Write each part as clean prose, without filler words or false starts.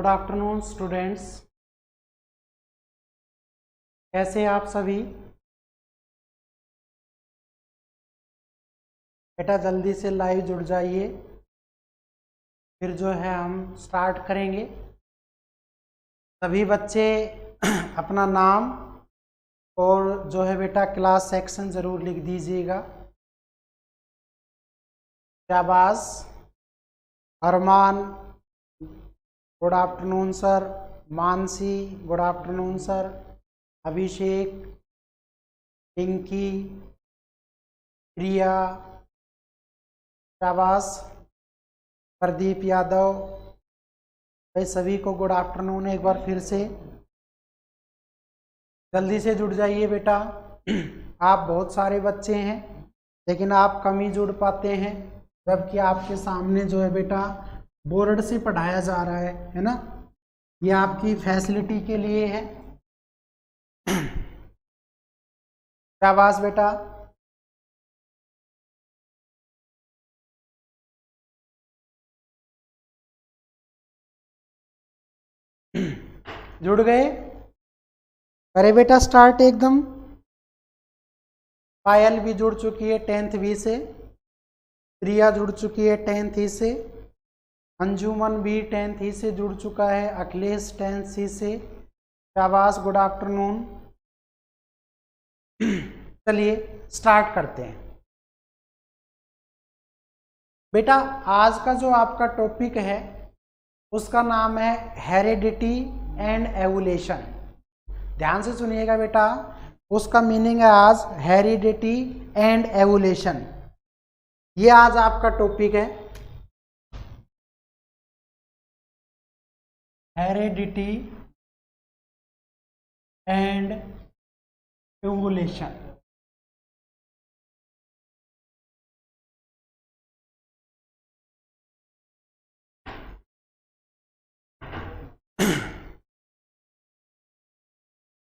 Good afternoon students, कैसे आप सभी। बेटा जल्दी से लाइव जुड़ जाइए, फिर जो है हम स्टार्ट करेंगे। सभी बच्चे अपना नाम और जो है बेटा क्लास सेक्शन ज़रूर लिख दीजिएगा। शाबाश। Arman good afternoon sir, Mansi good afternoon sir, Abhishek, Pinky, Priya, शाबाश, प्रदीप यादव, भाई सभी को गुड आफ्टरनून। एक बार फिर से जल्दी से जुड़ जाइए बेटा। आप बहुत सारे बच्चे हैं लेकिन आप कम ही जुड़ पाते हैं, जबकि आपके सामने जो है बेटा बोर्ड से पढ़ाया जा रहा है ना। ये आपकी फैसिलिटी के लिए है। शाबाश बेटा। जुड़ गए? अरे बेटा स्टार्ट एकदम। पायल भी जुड़ चुकी है 10th बी से, प्रिया जुड़ चुकी है 10th ई से, अंजुमन भी 10th ई से जुड़ चुका है, अखिलेश 10th सी से। शाबाश, गुड आफ्टरनून। चलिए स्टार्ट करते हैं बेटा। आज का जो आपका टॉपिक है उसका नाम है हेरिडिटी एंड एवोल्यूशन। ध्यान से सुनिएगा बेटा, उसका मीनिंग है आज हेरिडिटी एंड एवोल्यूशन। ये आज आपका टॉपिक है, हेरिडिटी एंड एवोल्यूशन।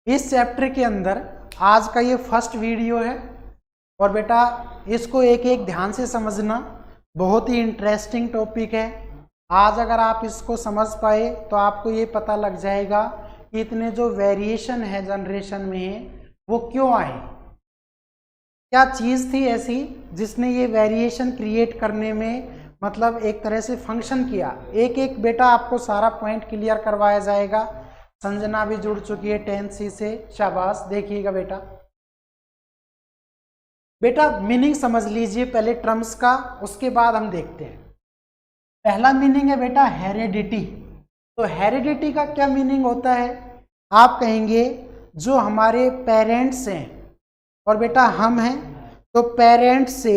इस चैप्टर के अंदर आज का ये फर्स्ट वीडियो है और बेटा इसको एक एक ध्यान से समझना, बहुत ही इंटरेस्टिंग टॉपिक है। आज अगर आप इसको समझ पाए तो आपको ये पता लग जाएगा कि इतने जो वेरिएशन है जनरेशन में वो क्यों आए, क्या चीज़ थी ऐसी जिसने ये वेरिएशन क्रिएट करने में मतलब एक तरह से फंक्शन किया। एक एक बेटा आपको सारा पॉइंट क्लियर करवाया जाएगा। संजना भी जुड़ चुकी है 10th सी से, शाबाश। देखिएगा बेटा, बेटा मीनिंग समझ लीजिए पहले टर्म्स का, उसके बाद हम देखते हैं। पहला मीनिंग है बेटा हेरिडिटी। तो हेरिडिटी का क्या मीनिंग होता है? आप कहेंगे जो हमारे पेरेंट्स हैं और बेटा हम हैं, तो पेरेंट्स से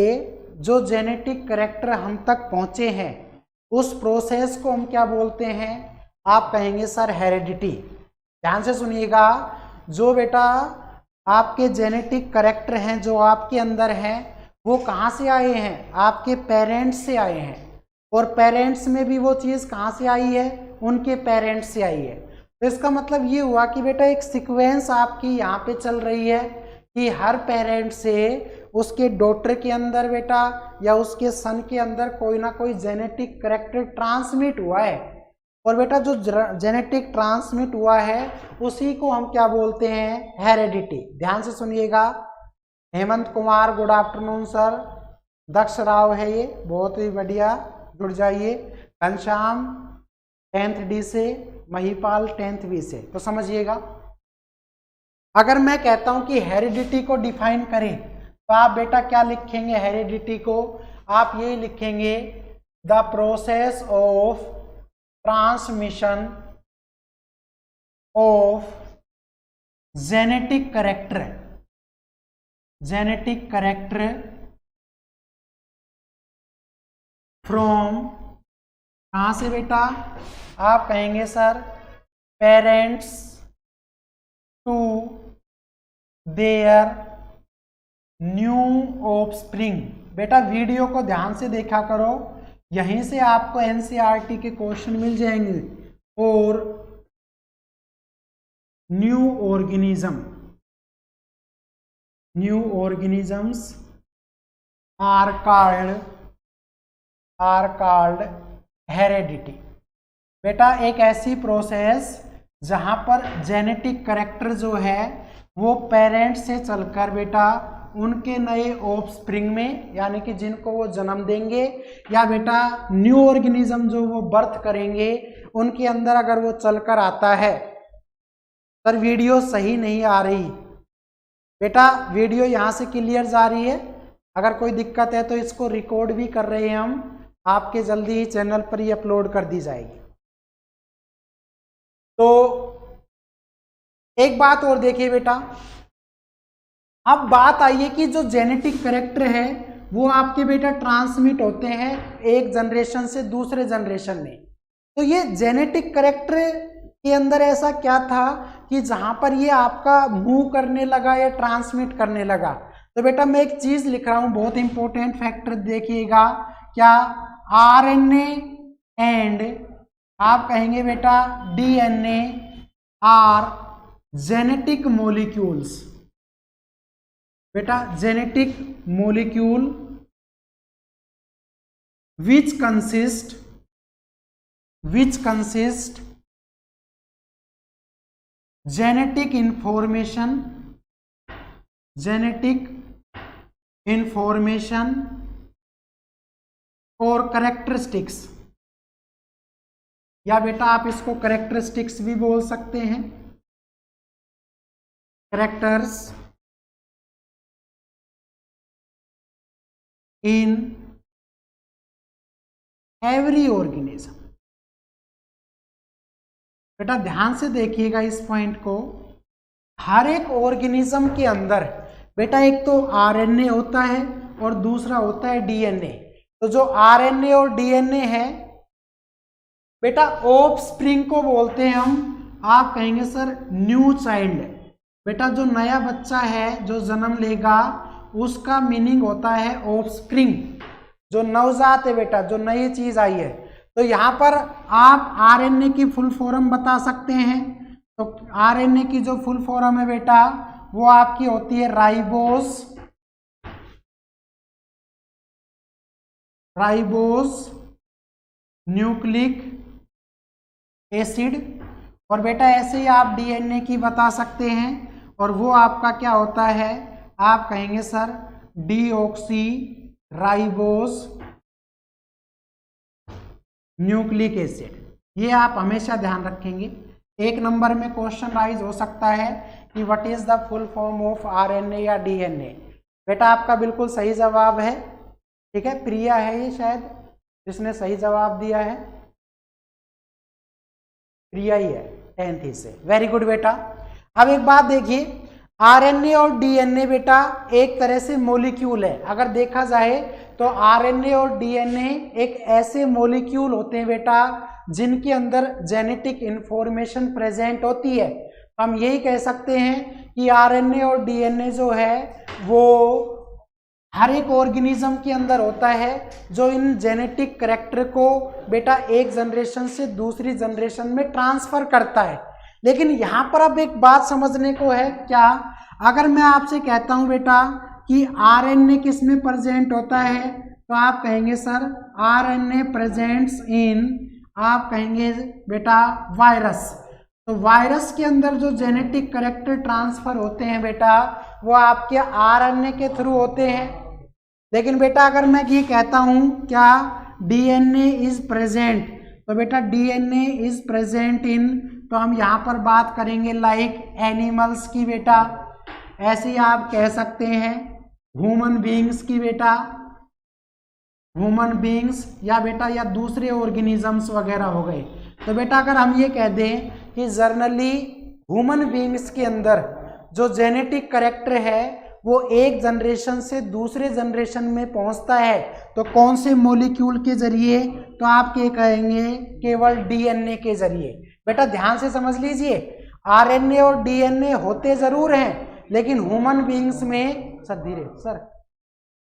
जो जेनेटिक कैरेक्टर हम तक पहुंचे हैं उस प्रोसेस को हम क्या बोलते हैं? आप कहेंगे सर हेरिडिटी। ध्यान से सुनिएगा, जो बेटा आपके जेनेटिक कैरेक्टर हैं जो आपके अंदर हैं वो कहाँ से आए हैं? आपके पेरेंट्स से आए हैं। और पेरेंट्स में भी वो चीज़ कहाँ से आई है? उनके पेरेंट्स से आई है। तो इसका मतलब ये हुआ कि बेटा एक सीक्वेंस आपकी यहाँ पे चल रही है कि हर पेरेंट से उसके डॉटर के अंदर बेटा या उसके सन के अंदर कोई ना कोई जेनेटिक कैरेक्टर ट्रांसमिट हुआ है। और बेटा जो जेनेटिक ट्रांसमिट हुआ है उसी को हम क्या बोलते हैं? हेरिडिटी। ध्यान से सुनिएगा। Hemant Kumar good afternoon sir, Daksh Rao है ये, बहुत ही बढ़िया, जुड़ जाइए। घनश्याम 10th डी से, महिपाल 10th बी से। तो समझिएगा, अगर मैं कहता हूं कि हेरिडिटी को डिफाइन करें तो आप बेटा क्या लिखेंगे? हेरिडिटी को आप ये लिखेंगे the process of transmission of genetic character, genetic character from, कहां से बेटा? आप कहेंगे sir parents to their new offspring. बेटा वीडियो को ध्यान से देखा करो, यहीं से आपको एनसीईआरटी के क्वेश्चन मिल जाएंगे। और new organism, new organisms are called heredity. बेटा एक ऐसी प्रोसेस जहां पर जेनेटिक कैरेक्टर जो है वो पेरेंट से चलकर बेटा उनके नए ऑफस्प्रिंग में, यानी कि जिनको वो जन्म देंगे, या बेटा न्यू ऑर्गेनिज्म जो वो बर्थ करेंगे उनके अंदर अगर वो चलकर आता है। सर वीडियो सही नहीं आ रही बेटा, वीडियो यहाँ से क्लियर जा रही है। अगर कोई दिक्कत है तो इसको रिकॉर्ड भी कर रहे हैं हम, आपके जल्दी ही चैनल पर ही अपलोड कर दी जाएगी। तो एक बात और देखिए बेटा, अब बात आई है कि जो जेनेटिक कैरेक्टर है वो आपके बेटा ट्रांसमिट होते हैं एक जनरेशन से दूसरे जनरेशन में। तो ये जेनेटिक कैरेक्टर के अंदर ऐसा क्या था कि जहां पर ये आपका मूव करने लगा या ट्रांसमिट करने लगा। तो बेटा मैं एक चीज लिख रहा हूं, बहुत इंपॉर्टेंट फैक्टर देखिएगा, क्या आरएनए एंड आप कहेंगे बेटा डीएनए आर जेनेटिक मॉलिक्यूल्स। बेटा genetic molecule which consist genetic information और characteristics, या बेटा आप इसको characteristics भी बोल सकते हैं, characters in एवरी ऑर्गेनिज्म। बेटा ध्यान से देखिएगा इस पॉइंट को, हर एक ऑर्गेनिज्म के अंदर बेटा एक तो आरएनए होता है और दूसरा होता है डीएनए। तो जो आरएनए और डीएनए है बेटा ऑफस्प्रिंग को बोलते हैं हम, आप कहेंगे सर न्यू चाइल्ड। बेटा जो नया बच्चा है जो जन्म लेगा उसका मीनिंग होता है ऑफस्प्रिंग, जो नवजात है बेटा, जो नई चीज आई है। तो यहां पर आप आरएनए की फुल फॉर्म बता सकते हैं। तो आरएनए की जो फुल फॉर्म है बेटा वो आपकी होती है राइबोस न्यूक्लिक एसिड। और बेटा ऐसे ही आप डीएनए की बता सकते हैं, और वो आपका क्या होता है, आप कहेंगे sir deoxy ribose nucleic acid. ये आप हमेशा ध्यान रखेंगे, एक नंबर में क्वेश्चन राइज हो सकता है कि what is the full form of RNA या डीएनए। बेटा आपका बिल्कुल सही जवाब है, ठीक है, प्रिया है ये शायद जिसने सही जवाब दिया है, प्रिया ही है 10th से, वेरी गुड बेटा। अब एक बात देखिए, आरएनए और डीएनए बेटा एक तरह से मॉलिक्यूल है। अगर देखा जाए तो आरएनए और डीएनए एक ऐसे मॉलिक्यूल होते हैं बेटा जिनके अंदर जेनेटिक इंफॉर्मेशन प्रेजेंट होती है। हम यही कह सकते हैं कि आरएनए और डीएनए जो है वो हर एक ऑर्गेनिज्म के अंदर होता है, जो इन जेनेटिक कैरेक्टर को बेटा एक जनरेशन से दूसरी जनरेशन में ट्रांसफर करता है। लेकिन यहाँ पर अब एक बात समझने को है, क्या अगर मैं आपसे कहता हूँ बेटा कि आरएनए किस में प्रेजेंट होता है, तो आप कहेंगे सर आरएनए प्रेजेंट्स इन, आप कहेंगे बेटा वायरस। तो वायरस के अंदर जो जेनेटिक कैरेक्टर ट्रांसफर होते हैं बेटा वो आपके आरएनए के थ्रू होते हैं। लेकिन बेटा अगर मैं ये कहता हूँ क्या डीएनए इज प्रेजेंट, तो बेटा डीएनए इज प्रेजेंट इन, तो हम यहाँ पर बात करेंगे लाइक एनिमल्स की बेटा, ऐसे ही आप कह सकते हैं ह्यूमन बीइंग्स की बेटा, ह्यूमन बीइंग्स या बेटा या दूसरे ऑर्गेनिजम्स वगैरह हो गए। तो बेटा अगर हम ये कह दें कि जनरली ह्यूमन बीइंग्स के अंदर जो जेनेटिक कैरेक्टर है वो एक जनरेशन से दूसरे जनरेशन में पहुंचता है, तो कौन से मॉलिक्यूल के जरिए, तो आप क्या कहेंगे केवल डीएनए के जरिए। बेटा ध्यान से समझ लीजिए, आरएनए और डीएनए होते जरूर हैं लेकिन ह्यूमन बीइंग्स में, सर धीरे सर,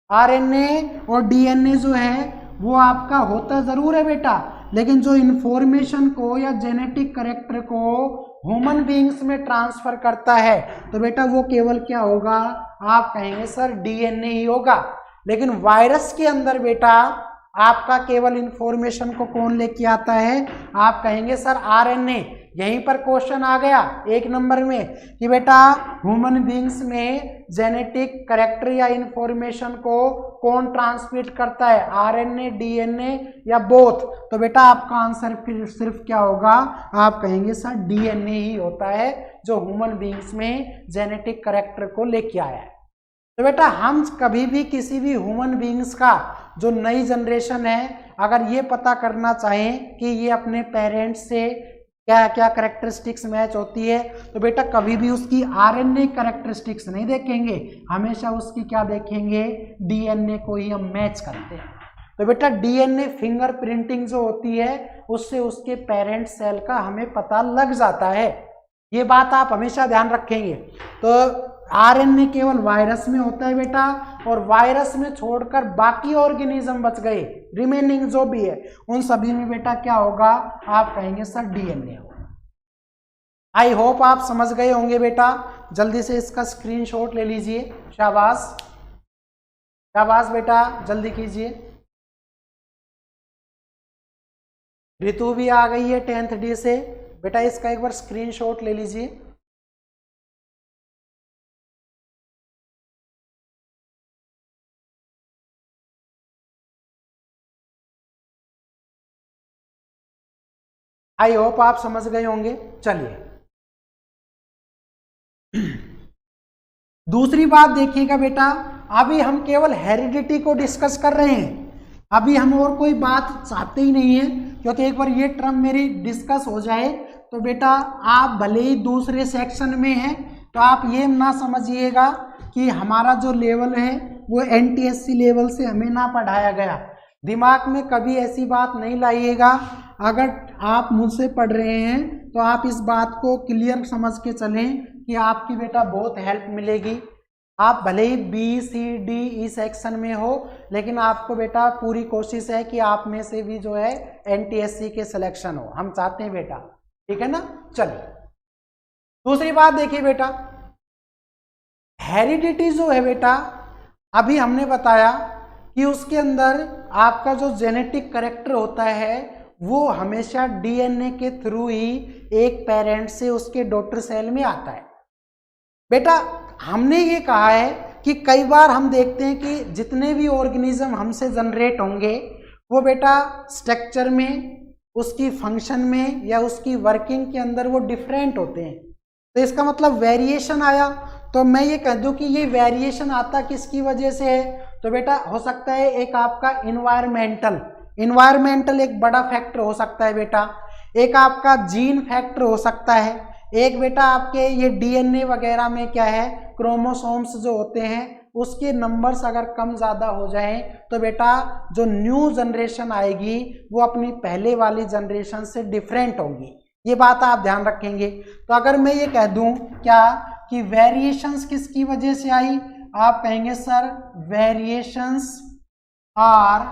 आरएनए और डीएनए जो है वो आपका होता जरूर है बेटा, लेकिन जो इंफॉर्मेशन को या जेनेटिक कैरेक्टर को ह्यूमन बीइंग्स में ट्रांसफर करता है तो बेटा वो केवल क्या होगा, आप कहेंगे सर डीएनए ही होगा। लेकिन वायरस के अंदर बेटा आपका केवल इंफॉर्मेशन को कौन लेके आता है? आप कहेंगे सर आरएनए। यहीं पर क्वेश्चन आ गया 1 नंबर में कि बेटा ह्यूमन बींग्स में जेनेटिक कैरेक्टर या इंफॉर्मेशन को कौन ट्रांसमिट करता है, आरएनए, डीएनए या बोथ? तो बेटा आपका आंसर फिर सिर्फ क्या होगा? आप कहेंगे सर डीएनए ही होता है जो ह्यूमन बींग्स में जेनेटिक कैरेक्टर को लेके आया है। तो बेटा हम कभी भी किसी भी ह्यूमन बींग्स का जो नई जनरेशन है अगर ये पता करना चाहें कि ये अपने पेरेंट्स से क्या क्या कैरेक्टरिस्टिक्स मैच होती है, तो बेटा कभी भी उसकी आरएनए कैरेक्टरिस्टिक्स नहीं देखेंगे, हमेशा उसकी क्या देखेंगे? डीएनए को ही हम मैच करते हैं। तो बेटा डीएनए फिंगर प्रिंटिंग जो होती है उससे उसके पेरेंट सेल का हमें पता लग जाता है। ये बात आप हमेशा ध्यान रखेंगे। तो आरएनए केवल वायरस में होता है बेटा, और वायरस में छोड़कर बाकी ऑर्गेनिज्म बच गए, रिमेनिंग जो भी है उन सभी में बेटा क्या होगा? आप कहेंगे सर डीएनए होगा। आई होप आप समझ गए होंगे बेटा। जल्दी से इसका स्क्रीनशॉट ले लीजिए। शाबाश शाबाश बेटा, जल्दी कीजिए। ऋतु भी आ गई है 10th डे से। बेटा इसका एक बार स्क्रीनशॉट ले लीजिए। आई होप आप समझ गए होंगे। चलिए दूसरी बात देखिएगा बेटा, अभी हम केवल हेरिडिटी को डिस्कस कर रहे हैं, अभी हम और कोई बात चाहते ही नहीं है, क्योंकि एक बार ये टर्म मेरी डिस्कस हो जाए तो बेटा आप भले ही दूसरे सेक्शन में हैं तो आप ये ना समझिएगा कि हमारा जो लेवल है वो एनटीएससी लेवल से हमें ना पढ़ाया गया। दिमाग में कभी ऐसी बात नहीं लाइएगा। अगर आप मुझसे पढ़ रहे हैं तो आप इस बात को क्लियर समझ के चलें कि आपकी बेटा बहुत हेल्प मिलेगी। आप भले ही B C D E section में हो, लेकिन आपको बेटा पूरी कोशिश है कि आप में से भी जो है एनटीएससी के सिलेक्शन हो, हम चाहते हैं बेटा, ठीक है ना। चलिए दूसरी बात देखिए बेटा, हेरिडिटी जो है बेटा, अभी हमने बताया कि उसके अंदर आपका जो जेनेटिक कैरेक्टर होता है वो हमेशा डीएनए के थ्रू ही एक पेरेंट से उसके डॉटर सेल में आता है। बेटा हमने ये कहा है कि कई बार हम देखते हैं कि जितने भी ऑर्गेनिज्म हमसे जनरेट होंगे वो बेटा स्ट्रक्चर में, उसकी फंक्शन में या उसकी वर्किंग के अंदर वो डिफरेंट होते हैं। तो इसका मतलब वेरिएशन आया, तो मैं ये कह दूं कि ये वेरिएशन आता किसकी वजह से है? तो बेटा हो सकता है एक आपका इन्वायरमेंटल एक बड़ा फैक्टर हो सकता है बेटा, एक आपका जीन फैक्टर हो सकता है, एक बेटा आपके ये डीएनए वगैरह में क्या है, क्रोमोसोम्स जो होते हैं उसके नंबर्स अगर कम ज़्यादा हो जाएं तो बेटा जो न्यू जनरेशन आएगी वो अपनी पहले वाली जनरेशन से डिफरेंट होगी। ये बात आप ध्यान रखेंगे। तो अगर मैं ये कह दूं क्या कि वेरिएशंस किसकी वजह से आई, आप कहेंगे sir variations are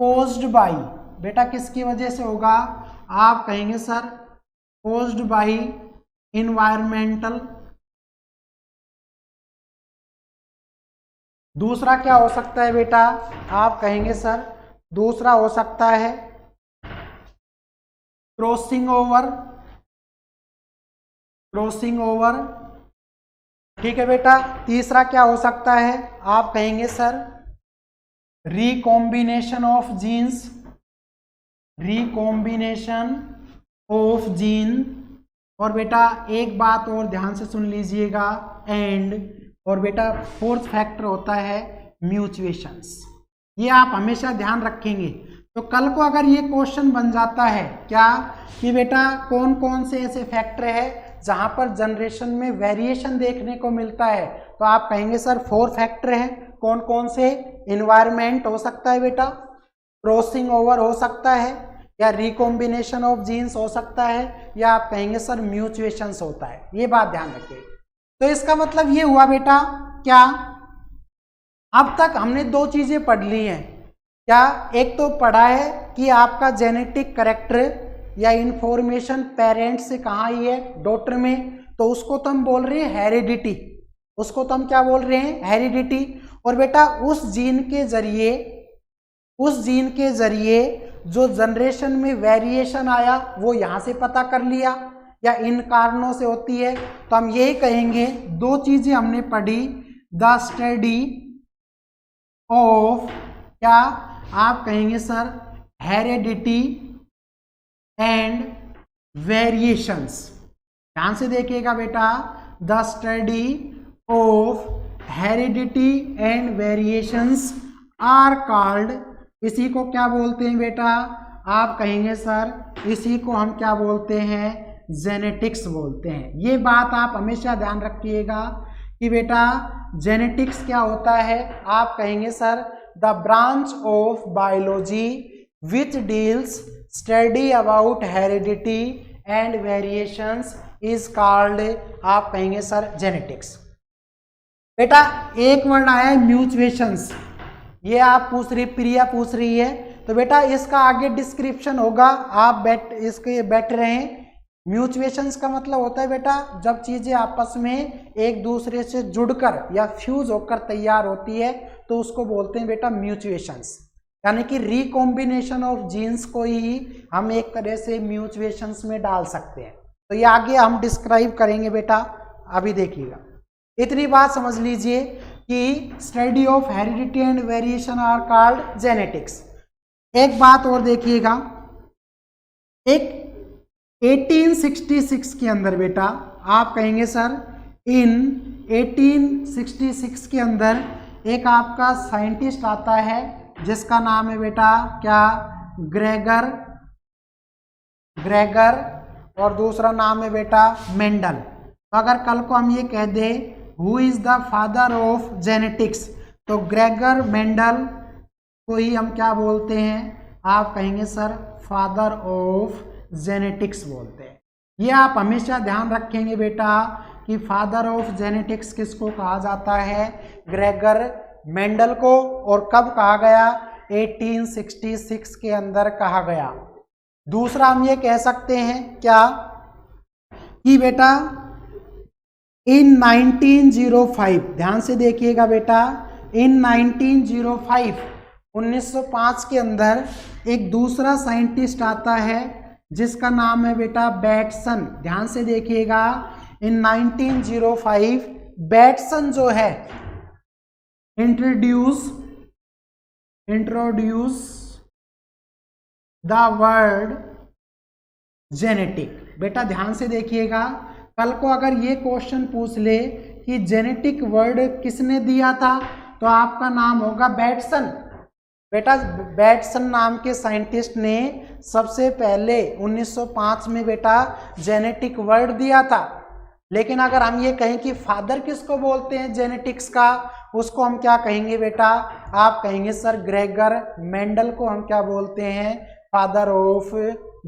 caused by, बेटा किसकी वजह से होगा? आप कहेंगे सर कोज्ड बाई इन्वायरमेंटल। दूसरा क्या हो सकता है बेटा? आप कहेंगे सर दूसरा हो सकता है क्रॉसिंग ओवर, ठीक है बेटा। तीसरा क्या हो सकता है? आप कहेंगे सर रिकॉम्बिनेशन ऑफ जीन। और बेटा एक बात और ध्यान से सुन लीजिएगा, और बेटा फोर्थ फैक्टर होता है म्यूचुएशंस। ये आप हमेशा ध्यान रखेंगे। तो कल को अगर ये क्वेश्चन बन जाता है क्या कि बेटा कौन कौन से ऐसे फैक्टर है जहां पर जनरेशन में वेरिएशन देखने को मिलता है, तो आप कहेंगे सर 4 फैक्टर है। कौन कौन से? इन्वायरमेंट हो सकता है बेटा, क्रॉसिंग ओवर हो सकता है, या रिकॉम्बिनेशन ऑफ जीन्स हो सकता है, या आप कहेंगे सर म्यूचुएशंस होता है। ये बात ध्यान रखिए। तो इसका मतलब ये हुआ बेटा क्या, अब तक हमने 2 चीजें पढ़ ली हैं। क्या? एक तो पढ़ा है कि आपका जेनेटिक कैरेक्टर या इंफॉर्मेशन पेरेंट से कहाँ आई है? डॉटर में। तो उसको तो हम बोल रहे हैं हेरिडिटी, उसको तो हम क्या बोल रहे हैं? हेरिडिटी। और बेटा उस जीन के जरिए उस जीन के जरिए जो जनरेशन में वेरिएशन आया वो यहाँ से पता कर लिया, या इन कारणों से होती है। तो हम यही कहेंगे, दो चीजें हमने पढ़ी, द स्टडी ऑफ, क्या आप कहेंगे सर, हेरेडिटी एंड वेरिएशंस। ध्यान से देखिएगा बेटा, the study of heredity and variations are called, इसी को क्या बोलते हैं बेटा, आप कहेंगे सर, इसी को हम क्या बोलते हैं, जेनेटिक्स बोलते हैं। ये बात आप हमेशा ध्यान रखिएगा कि बेटा जेनेटिक्स क्या होता है। आप कहेंगे sir, the branch of biology which deals study about heredity and variations is called, आप कहेंगे सर, जेनेटिक्स। बेटा एक वर्ड आया है म्यूचुएशंस, ये आप पूछ रही, प्रिया पूछ रही है, तो बेटा इसका आगे डिस्क्रिप्शन होगा, आप इसके बैठे रहें। म्यूचुएशंस का मतलब होता है बेटा जब चीजें आपस में एक दूसरे से जुड़कर या फ्यूज होकर तैयार होती है तो उसको बोलते हैं बेटा म्यूचुएशंस, यानी कि रिकॉम्बिनेशन ऑफ जीन्स को ही हम एक तरह से म्यूचुएशंस में डाल सकते हैं। तो ये आगे हम डिस्क्राइब करेंगे बेटा, अभी देखिएगा। इतनी बात समझ लीजिए कि study of heredity and variation are called genetics. एक बात और देखिएगा, एक 1866 के अंदर बेटा आप कहेंगे सर, इन 1866 के अंदर एक आपका साइंटिस्ट आता है जिसका नाम है बेटा क्या, ग्रेगर, और दूसरा नाम है बेटा मेंडल। तो अगर कल को हम ये कह दें who is the father of genetics, तो ग्रेगर मेंडल को ही हम क्या बोलते हैं, आप कहेंगे सर फादर ऑफ जेनेटिक्स बोलते हैं। ये आप हमेशा ध्यान रखेंगे बेटा कि फादर ऑफ जेनेटिक्स किसको कहा जाता है, ग्रेगर मेंडल को, और कब कहा गया, 1866 के अंदर कहा गया। दूसरा हम ये कह सकते हैं क्या कि बेटा इन 1905, ध्यान से देखिएगा बेटा, इन 1905 1905 के अंदर एक दूसरा साइंटिस्ट आता है जिसका नाम है बेटा बैटसन। ध्यान से देखिएगा, इन 1905 बैटसन जो है इंट्रोड्यूस द वर्ड जेनेटिक। बेटा ध्यान से देखिएगा, कल को अगर ये क्वेश्चन पूछ ले कि जेनेटिक वर्ड किसने दिया था तो आपका नाम होगा बैटसन। बेटा बैटसन नाम के साइंटिस्ट ने सबसे पहले 1905 में बेटा जेनेटिक वर्ड दिया था। लेकिन अगर हम ये कहें कि फादर किसको बोलते हैं जेनेटिक्स का, उसको हम क्या कहेंगे बेटा, आप कहेंगे सर ग्रेगर मेंडल को हम क्या बोलते हैं, फादर ऑफ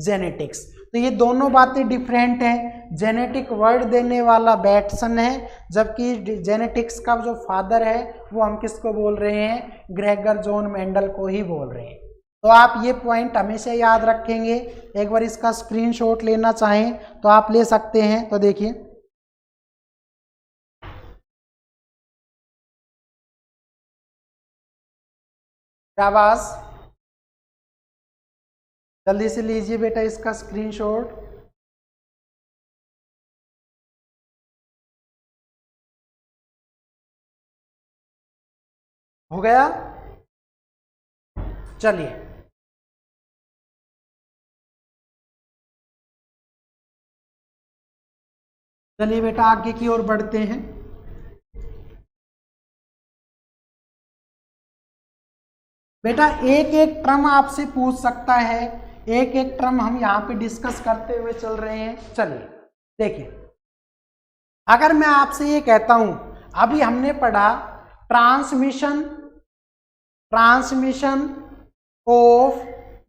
जेनेटिक्स। तो ये दोनों बातें डिफरेंट हैं। जेनेटिक वर्ड देने वाला बैटसन है, जबकि जेनेटिक्स का जो फादर है वो हम किसको बोल रहे हैं, ग्रेगर जॉन मेंडल को ही बोल रहे हैं। तो आप ये पॉइंट हमेशा याद रखेंगे। एक बार इसका स्क्रीनशॉट लेना चाहें तो आप ले सकते हैं। तो देखिए शाबाश, जल्दी से लीजिए बेटा इसका स्क्रीनशॉट। हो गया, चलिए चलिए बेटा आगे की ओर बढ़ते हैं। बेटा एक एक टर्म आपसे पूछ सकता है, एक एक टर्म हम यहाँ पे डिस्कस करते हुए चल रहे हैं। चलिए देखिए, अगर मैं आपसे ये कहता हूं, अभी हमने पढ़ा transmission of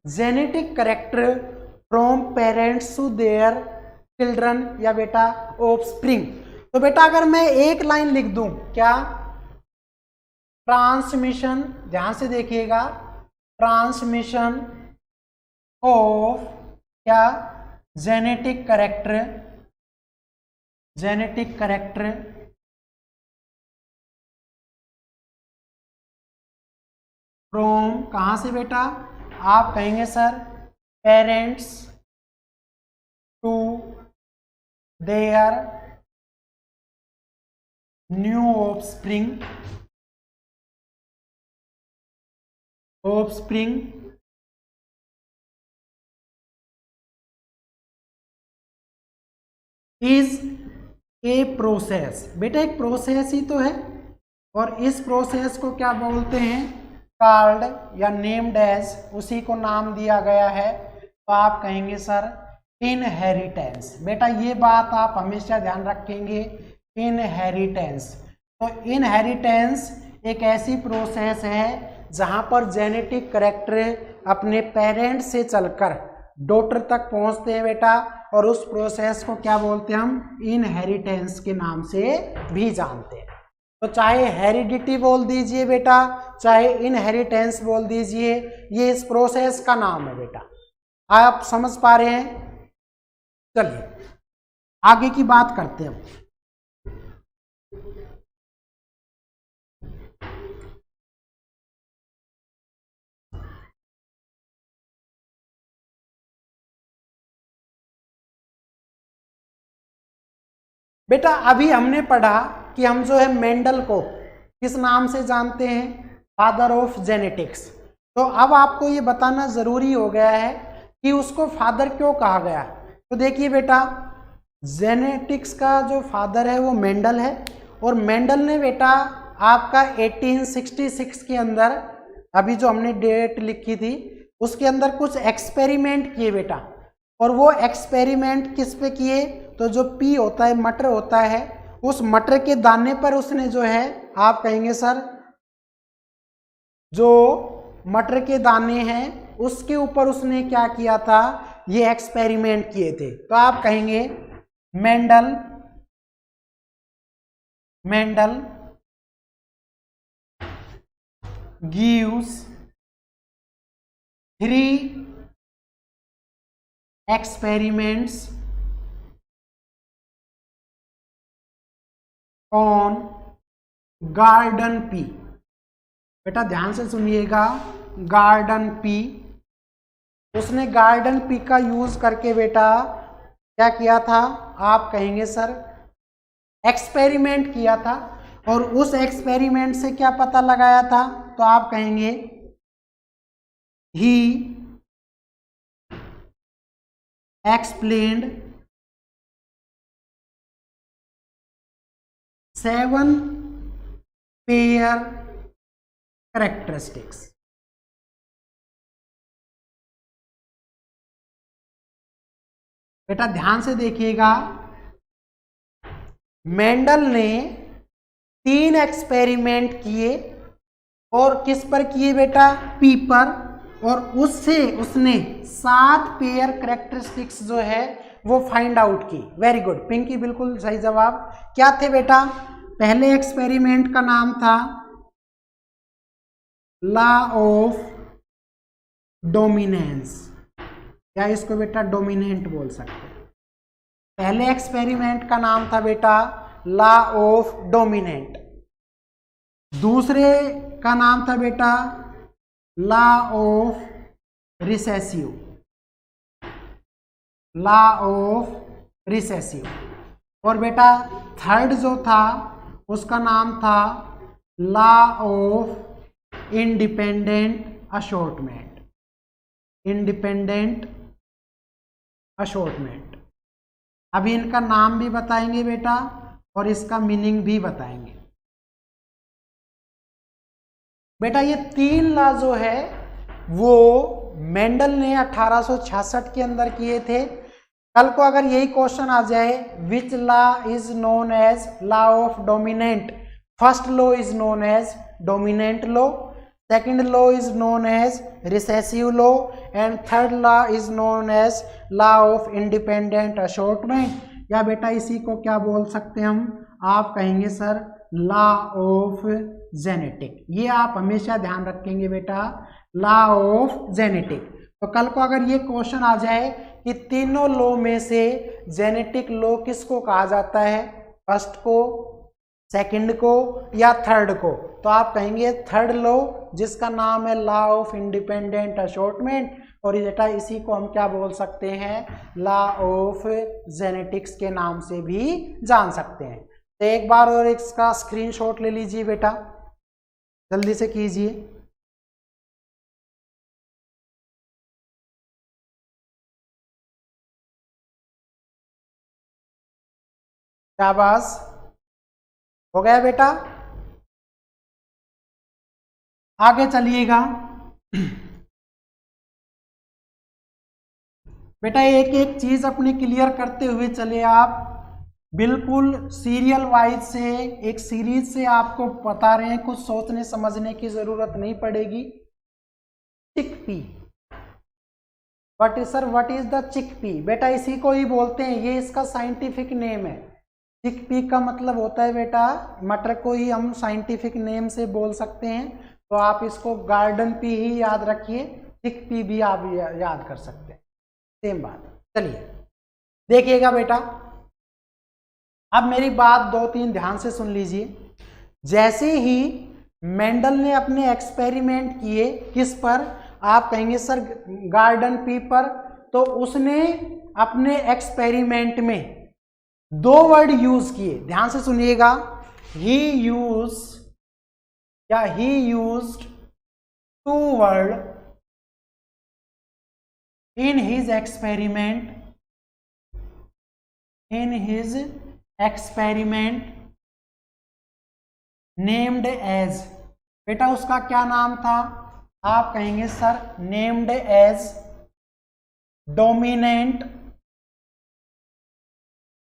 genetic character from parents to their children या बेटा ऑफस्प्रिंग। तो बेटा अगर मैं एक लाइन लिख दूं, क्या ट्रांसमिशन, ध्यान से देखिएगा, ट्रांसमिशन ऑफ क्या जेनेटिक कैरेक्टर फ्रॉम कहाँ से बेटा, आप कहेंगे sir parents to their new offspring, offspring is a process. बेटा एक प्रोसेस ही तो है, और इस प्रोसेस को क्या बोलते हैं, कॉल्ड या नेम्ड एज, उसी को नाम दिया गया है, तो आप कहेंगे सर इनहेरिटेंस। बेटा ये बात आप हमेशा ध्यान रखेंगे, इनहेरिटेंस। तो इनहेरिटेंस एक ऐसी प्रोसेस है जहां पर जेनेटिक कैरेक्टर अपने पेरेंट से चलकर डॉटर तक पहुंचते हैं बेटा, और उस प्रोसेस को क्या बोलते हैं हम, इनहेरिटेंस के नाम से भी जानते हैं। तो चाहे हेरिडिटी बोल दीजिए बेटा, चाहे इनहेरिटेंस बोल दीजिए, ये इस प्रोसेस का नाम है बेटा। आप समझ पा रहे हैं? चलिए आगे की बात करते हैं। बेटा अभी हमने पढ़ा कि हम जो है मेंडल को किस नाम से जानते हैं, फादर ऑफ जेनेटिक्स। तो अब आपको ये बताना जरूरी हो गया है कि उसको फादर क्यों कहा गया। तो देखिए बेटा, जेनेटिक्स का जो फादर है वो मेंडल है, और मेंडल ने बेटा आपका 1866 के अंदर, अभी जो हमने डेट लिखी थी उसके अंदर कुछ एक्सपेरिमेंट किए बेटा। और वो एक्सपेरिमेंट किस पे किए, तो जो पी होता है, मटर होता है, उस मटर के दाने पर उसने जो है, आप कहेंगे सर जो मटर के दाने हैं उसके ऊपर उसने क्या किया था, ये एक्सपेरिमेंट किए थे। तो आप कहेंगे Mendel gives 3 experiments on garden pea. बेटा ध्यान से सुनिएगा, गार्डन पी, उसने गार्डन पी का यूज करके बेटा क्या किया था, आप कहेंगे सर एक्सपेरिमेंट किया था। और उस एक्सपेरिमेंट से क्या पता लगाया था, तो आप कहेंगे ही एक्सप्लेन्ड 7 पेयर कैरेक्टरिस्टिक्स। बेटा ध्यान से देखिएगा, मेंडल ने 3 एक्सपेरिमेंट किए, और किस पर किए बेटा, पी पर, और उससे उसने 7 पेयर कैरेक्टरिस्टिक्स जो है वो फाइंड आउट की। वेरी गुड पिंकी, बिल्कुल सही जवाब। क्या थे बेटा, पहले एक्सपेरिमेंट का नाम था लॉ ऑफ डोमिनेंस, या इसको बेटा डोमिनेंट बोल सकते हैं। पहले एक्सपेरिमेंट का नाम था बेटा लॉ ऑफ डोमिनेंट, दूसरे का नाम था बेटा law of recessive, law of recessive, और बेटा थर्ड जो था उसका नाम था law of independent assortment, independent assortment. अभी इनका नाम भी बताएंगे बेटा, और इसका मीनिंग भी बताएंगे। बेटा ये 3 लॉ जो है वो मेंडल ने 1866 के अंदर किए थे। कल को अगर यही क्वेश्चन आ जाए, which law is known as law of dominant, first law is known as dominant law, second law is known as recessive law, and third law is known as law of independent assortment, या बेटा इसी को क्या बोल सकते हैं हम, आप कहेंगे सर लॉ ऑफ जेनेटिक। ये आप हमेशा ध्यान रखेंगे बेटा, लॉ ऑफ जेनेटिक। तो कल को अगर ये क्वेश्चन आ जाए कि तीनों लॉ में से जेनेटिक लॉ किसको कहा जाता है, फर्स्ट को, सेकंड को या थर्ड को, तो आप कहेंगे थर्ड लॉ जिसका नाम है लॉ ऑफ इंडिपेंडेंट असॉर्टमेंट, और बेटा इसी को हम क्या बोल सकते हैं, लॉ ऑफ जेनेटिक्स के नाम से भी जान सकते हैं। तो एक बार और इसका स्क्रीनशॉट ले लीजिए बेटा, जल्दी से कीजिए। शाबाश, हो गया बेटा। आगे चलिएगा बेटा, एक एक चीज अपनी क्लियर करते हुए चले आप, बिल्कुल सीरियल वाइज से एक सीरीज से आपको बता रहे हैं, कुछ सोचने समझने की जरूरत नहीं पड़ेगी। Chickpea, what is the chickpea, बेटा इसी को ही बोलते हैं, ये इसका साइंटिफिक नेम है। चिकपी का मतलब होता है बेटा, मटर को ही हम साइंटिफिक नेम से बोल सकते हैं, तो आप इसको गार्डन पी ही याद रखिए, चिकपी भी आप याद कर सकते हैं, सेम बात। चलिए देखिएगा बेटा, अब मेरी बात 2-3 ध्यान से सुन लीजिए। जैसे ही मेंडल ने अपने एक्सपेरिमेंट किए, किस पर, आप कहेंगे सर गार्डन पी पर, तो उसने अपने एक्सपेरिमेंट में 2 वर्ड यूज किए, ध्यान से सुनिएगा। ही used 2 word in his experiment named as, बेटा उसका क्या नाम था, आप कहेंगे sir named as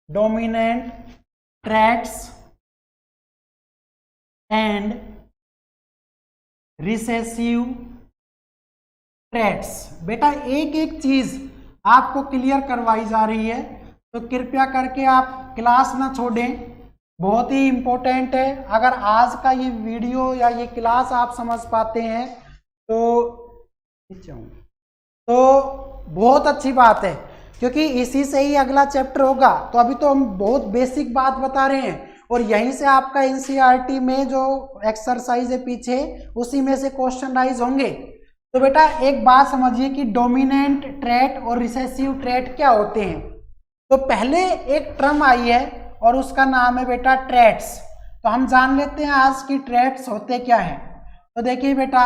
dominant traits and recessive traits. बेटा एक एक चीज आपको क्लियर करवाई जा रही है, तो कृपया करके आप क्लास ना छोड़ें, बहुत ही इंपॉर्टेंट है। अगर आज का ये वीडियो या ये क्लास आप समझ पाते हैं तो बहुत अच्छी बात है, क्योंकि इसी से ही अगला चैप्टर होगा। तो अभी तो हम बहुत बेसिक बात बता रहे हैं, और यहीं से आपका एनसीईआरटी में जो एक्सरसाइज है पीछे, उसी में से क्वेश्चन राइज होंगे। तो बेटा एक बात समझिए कि डोमिनेंट ट्रेट और रिसेसिव ट्रेट क्या होते हैं। तो पहले एक टर्म आई है और उसका नाम है बेटा ट्रेट्स। तो हम जान लेते हैं आज की ट्रेट्स होते क्या हैं। तो देखिए बेटा,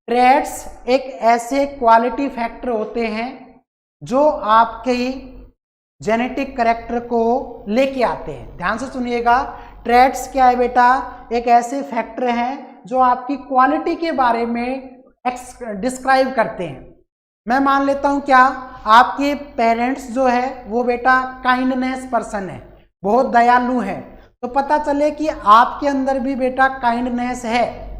ट्रेट्स एक ऐसे क्वालिटी फैक्टर होते हैं जो आपके जेनेटिक कैरेक्टर को लेके आते हैं। ध्यान से सुनिएगा, ट्रेट्स क्या है बेटा, एक ऐसे फैक्टर हैं जो आपकी क्वालिटी के बारे में डिस्क्राइब करते हैं। मैं मान लेता हूं क्या, आपके पेरेंट्स जो है वो बेटा काइंडनेस पर्सन है, बहुत दयालु है, तो पता चले कि आपके अंदर भी बेटा काइंडनेस है,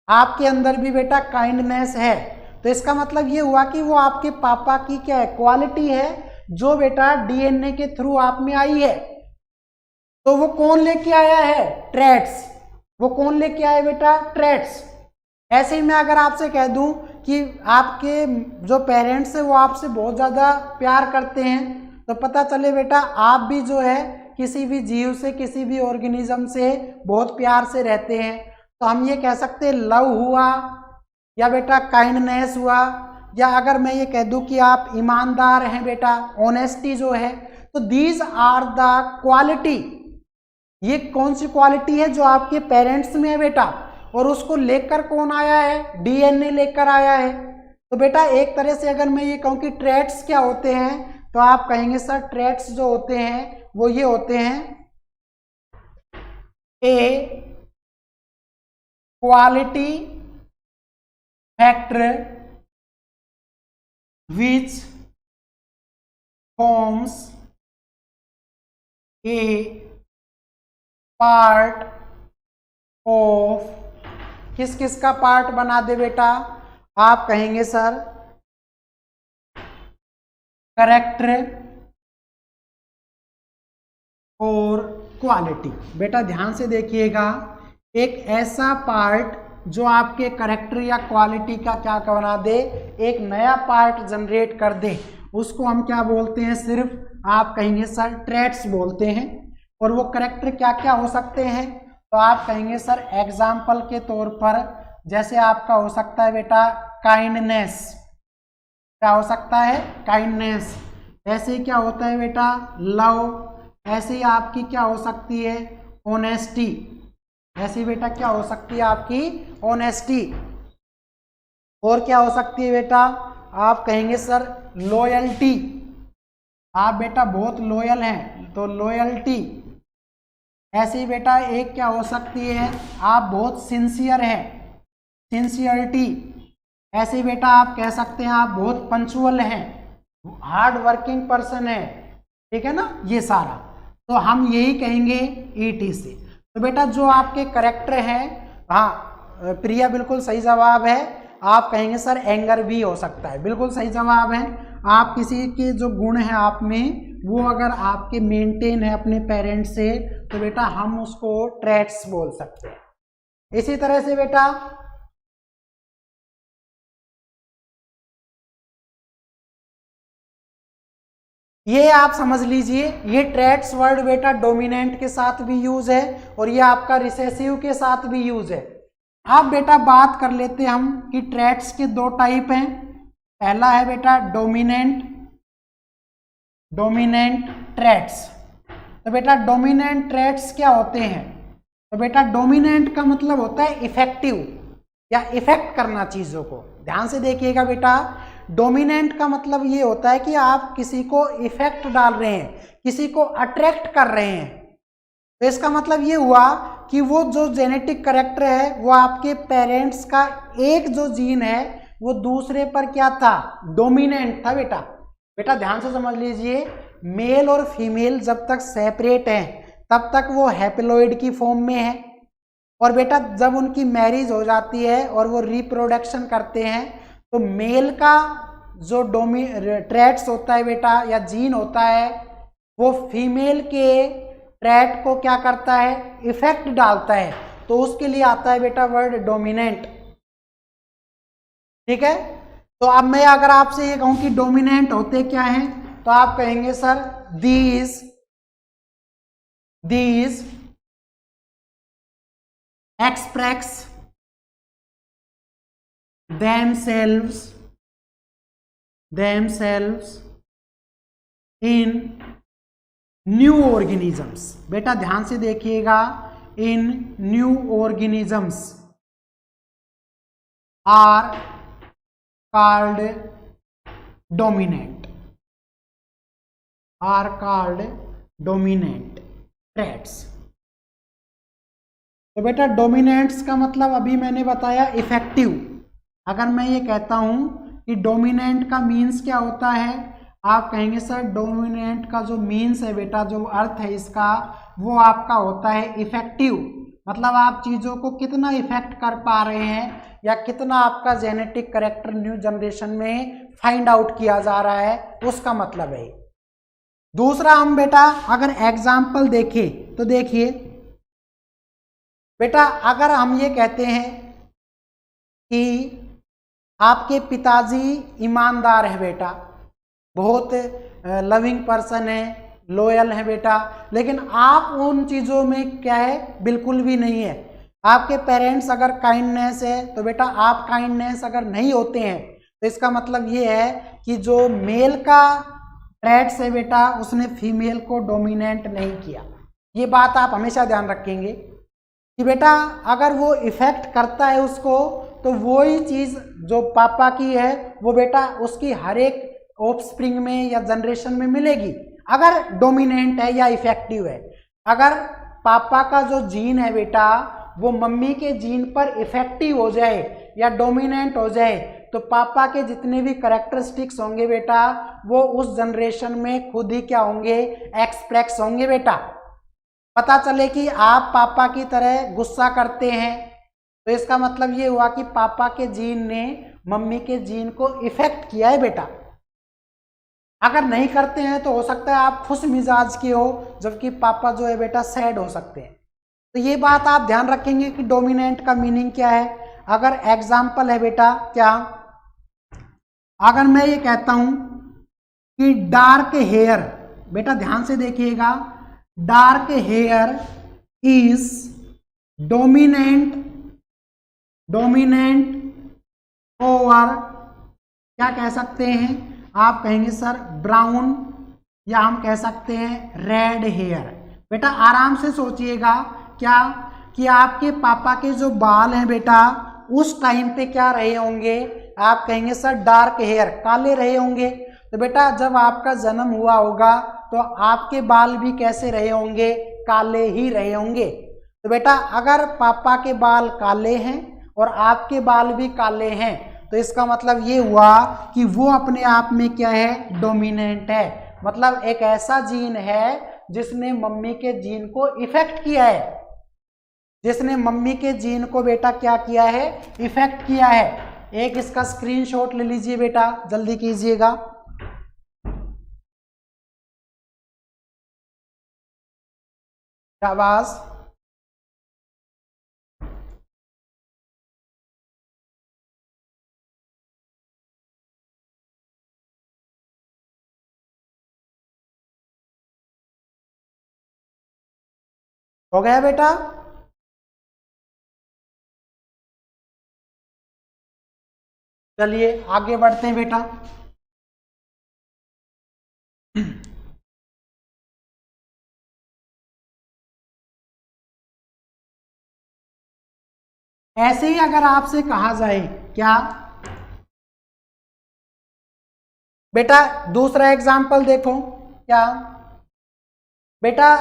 आपके अंदर भी बेटा काइंडनेस है, तो इसका मतलब ये हुआ कि वो आपके पापा की क्या है, क्वालिटी है, जो बेटा डीएनए के थ्रू आप में आई है। तो वो कौन लेके आया है, ट्रेट्स। वो कौन लेके आया बेटा, ट्रेट्स। ऐसे ही मैं अगर आपसे कह दूं कि आपके जो पेरेंट्स है वो आपसे बहुत ज़्यादा प्यार करते हैं, तो पता चले बेटा आप भी जो है किसी भी जीव से, किसी भी ऑर्गेनिज्म से बहुत प्यार से रहते हैं। तो हम ये कह सकते हैं लव हुआ, या बेटा काइंडनेस हुआ, या अगर मैं ये कह दूं कि आप ईमानदार हैं बेटा, ऑनेस्टी जो है, तो दीज आर द क्वालिटी। ये कौन सी क्वालिटी है जो आपके पेरेंट्स में है बेटा, और उसको लेकर कौन आया है, डीएनए लेकर आया है। तो बेटा एक तरह से अगर मैं ये कहूं कि ट्रेट्स क्या होते हैं, तो आप कहेंगे सर ट्रेट्स जो होते हैं वो ये होते हैं, a quality factor which forms a part of, किस किस का पार्ट बना दे बेटा, आप कहेंगे सर कैरेक्टर और क्वालिटी। बेटा ध्यान से देखिएगा, एक ऐसा पार्ट जो आपके कैरेक्टर या क्वालिटी का क्या बना दे, एक नया पार्ट जनरेट कर दे, उसको हम क्या बोलते हैं, सिर्फ आप कहेंगे सर ट्रेट्स बोलते हैं। और वो करेक्टर क्या क्या हो सकते हैं, तो आप कहेंगे सर एग्जाम्पल के तौर पर जैसे आपका हो सकता है बेटा काइंडनेस, क्या हो सकता है काइंडनेस, ऐसे क्या होता है बेटा लव, ऐसे ही आपकी क्या हो सकती है ऑनेस्टी, ऐसे बेटा क्या हो सकती है आपकी ऑनेस्टी, और क्या हो सकती है बेटा आप कहेंगे सर लॉयल्टी, आप बेटा बहुत लॉयल हैं तो लॉयल्टी, ऐसे ही बेटा एक क्या हो सकती है आप बहुत सिंसियर हैं सिंसियरिटी, ऐसे ही बेटा आप कह सकते हैं आप बहुत पंचुअल हैं, हार्ड वर्किंग पर्सन है, ठीक है ना, ये सारा तो हम यही कहेंगे ईटी से। तो बेटा जो आपके करेक्टर हैं, हाँ प्रिया बिल्कुल सही जवाब है, आप कहेंगे सर एंगर भी हो सकता है, बिल्कुल सही जवाब है। आप किसी के जो गुण है आप में वो अगर आपके मेंटेन है अपने पेरेंट्स से तो बेटा हम उसको ट्रेट्स बोल सकते हैं। इसी तरह से बेटा ये आप समझ लीजिए, ये ट्रेट्स वर्ड बेटा डोमिनेंट के साथ भी यूज है और ये आपका रिसेसिव के साथ भी यूज है। अब बेटा बात कर लेते हैं हम कि ट्रेट्स के दो टाइप हैं, पहला है बेटा डोमिनेंट ट्रेट्स। तो बेटा डोमिनेंट ट्रेट्स क्या होते हैं, तो बेटा डोमिनेंट का मतलब होता है इफेक्टिव या इफेक्ट करना चीजों को, ध्यान से देखिएगा बेटा, डोमिनेंट का मतलब ये होता है कि आप किसी को इफेक्ट डाल रहे हैं, किसी को अट्रैक्ट कर रहे हैं, तो इसका मतलब ये हुआ कि वो जो जेनेटिक कैरेक्टर है वो आपके पेरेंट्स का एक जो जीन है वो दूसरे पर क्या था डोमिनेंट था बेटा। बेटा ध्यान से समझ लीजिए, मेल और फीमेल जब तक सेपरेट हैं तब तक वो हैप्लॉइड की फॉर्म में है, और बेटा जब उनकी मैरिज हो जाती है और वो रिप्रोडक्शन करते हैं तो मेल का जो ट्रेट्स होता है बेटा या जीन होता है वो फीमेल के ट्रेट को क्या करता है इफेक्ट डालता है, तो उसके लिए आता है बेटा वर्ड डोमिनेंट, ठीक है। तो अब मैं अगर आपसे ये कहूं कि डोमिनेंट होते क्या हैं तो आप कहेंगे sir these express themselves in new organisms। बेटा ध्यान से देखिएगा, in new organisms are called dominant traits। तो बेटा डोमिनेंट्स का मतलब अभी मैंने बताया इफेक्टिव। अगर मैं ये कहता हूं कि डोमिनेंट का मीन्स क्या होता है, आप कहेंगे सर डोमिनेंट का जो मीन्स है बेटा, जो अर्थ है इसका, वो आपका होता है इफेक्टिव, मतलब आप चीज़ों को कितना इफेक्ट कर पा रहे हैं या कितना आपका जेनेटिक कैरेक्टर न्यू जनरेशन में फाइंड आउट किया जा रहा है, उसका मतलब है। दूसरा हम बेटा अगर एग्जाम्पल देखें तो देखिए बेटा, अगर हम ये कहते हैं कि आपके पिताजी ईमानदार है बेटा, बहुत लविंग पर्सन है, लॉयल है बेटा, लेकिन आप उन चीज़ों में क्या है बिल्कुल भी नहीं है। आपके पेरेंट्स अगर काइंडनेस है तो बेटा आप काइंडनेस अगर नहीं होते हैं तो इसका मतलब ये है कि जो मेल का ट्रेट्स है बेटा उसने फीमेल को डोमिनेंट नहीं किया। ये बात आप हमेशा ध्यान रखेंगे कि बेटा अगर वो इफेक्ट करता है उसको तो वही चीज़ जो पापा की है वो बेटा उसकी हर एक ऑफस्प्रिंग में या जनरेशन में मिलेगी, अगर डोमिनेंट है या इफेक्टिव है। अगर पापा का जो जीन है बेटा वो मम्मी के जीन पर इफेक्टिव हो जाए या डोमिनेंट हो जाए तो पापा के जितने भी कैरेक्टरिस्टिक्स होंगे बेटा वो उस जनरेशन में खुद ही क्या होंगे एक्सप्रेस होंगे बेटा। पता चले कि आप पापा की तरह गुस्सा करते हैं तो इसका मतलब ये हुआ कि पापा के जीन ने मम्मी के जीन को इफेक्ट किया है बेटा। अगर नहीं करते हैं तो हो सकता है आप खुश मिजाज के हो जबकि पापा जो है बेटा सैड हो सकते हैं। तो ये बात आप ध्यान रखेंगे कि डोमिनेंट का मीनिंग क्या है। अगर एग्जाम्पल है बेटा क्या, अगर मैं ये कहता हूं कि डार्क हेयर, बेटा ध्यान से देखिएगा, dark here is dominant over, क्या कह सकते हैं आप, कहेंगे सर ब्राउन, या हम कह सकते हैं रेड हेयर। बेटा आराम से सोचिएगा, क्या कि आपके पापा के जो बाल हैं बेटा उस टाइम पे क्या रहे होंगे, आप कहेंगे सर डार्क हेयर, काले रहे होंगे। तो बेटा जब आपका जन्म हुआ होगा तो आपके बाल भी कैसे रहे होंगे, काले ही रहे होंगे। तो बेटा अगर पापा के बाल काले हैं और आपके बाल भी काले हैं तो इसका मतलब ये हुआ कि वो अपने आप में क्या है, डोमिनेंट है। मतलब एक ऐसा जीन है जिसने मम्मी के जीन को इफेक्ट किया है, जिसने मम्मी के जीन को बेटा क्या किया है, इफेक्ट किया है। एक इसका स्क्रीनशॉट ले लीजिए बेटा, जल्दी कीजिएगा। शाबाश। हो गया बेटा? चलिए आगे बढ़ते हैं बेटा। ऐसे ही अगर आपसे कहा जाए क्या बेटा, दूसरा एग्जाम्पल देखो, क्या बेटा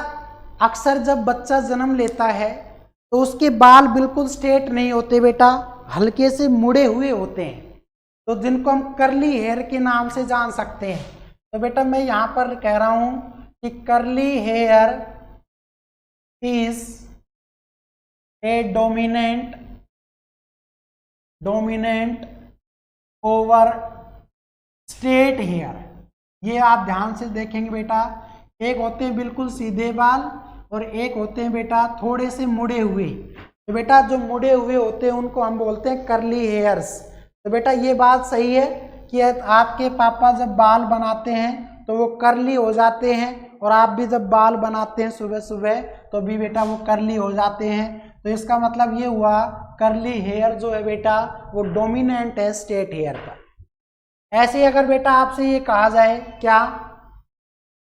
अक्सर जब बच्चा जन्म लेता है तो उसके बाल बिल्कुल स्ट्रेट नहीं होते बेटा, हल्के से मुड़े हुए होते हैं, तो जिनको हम कर्ली हेयर के नाम से जान सकते हैं। तो बेटा मैं यहां पर कह रहा हूं कि curly hair is a dominant over straight hair. ये आप ध्यान से देखेंगे बेटा, एक होते हैं बिल्कुल सीधे बाल और एक होते हैं बेटा थोड़े से मुड़े हुए। तो बेटा जो मुड़े हुए होते हैं उनको हम बोलते हैं कर्ली हेयर्स। तो बेटा ये बात सही है कि आपके पापा जब बाल बनाते हैं तो वो कर्ली हो जाते हैं, और आप भी जब बाल बनाते हैं सुबह सुबह तो भी बेटा वो कर्ली हो जाते हैं। तो इसका मतलब ये हुआ कर्ली हेयर जो है बेटा वो डोमिनेंट है स्ट्रेट हेयर का। ऐसे ही अगर बेटा आपसे ये कहा जाए क्या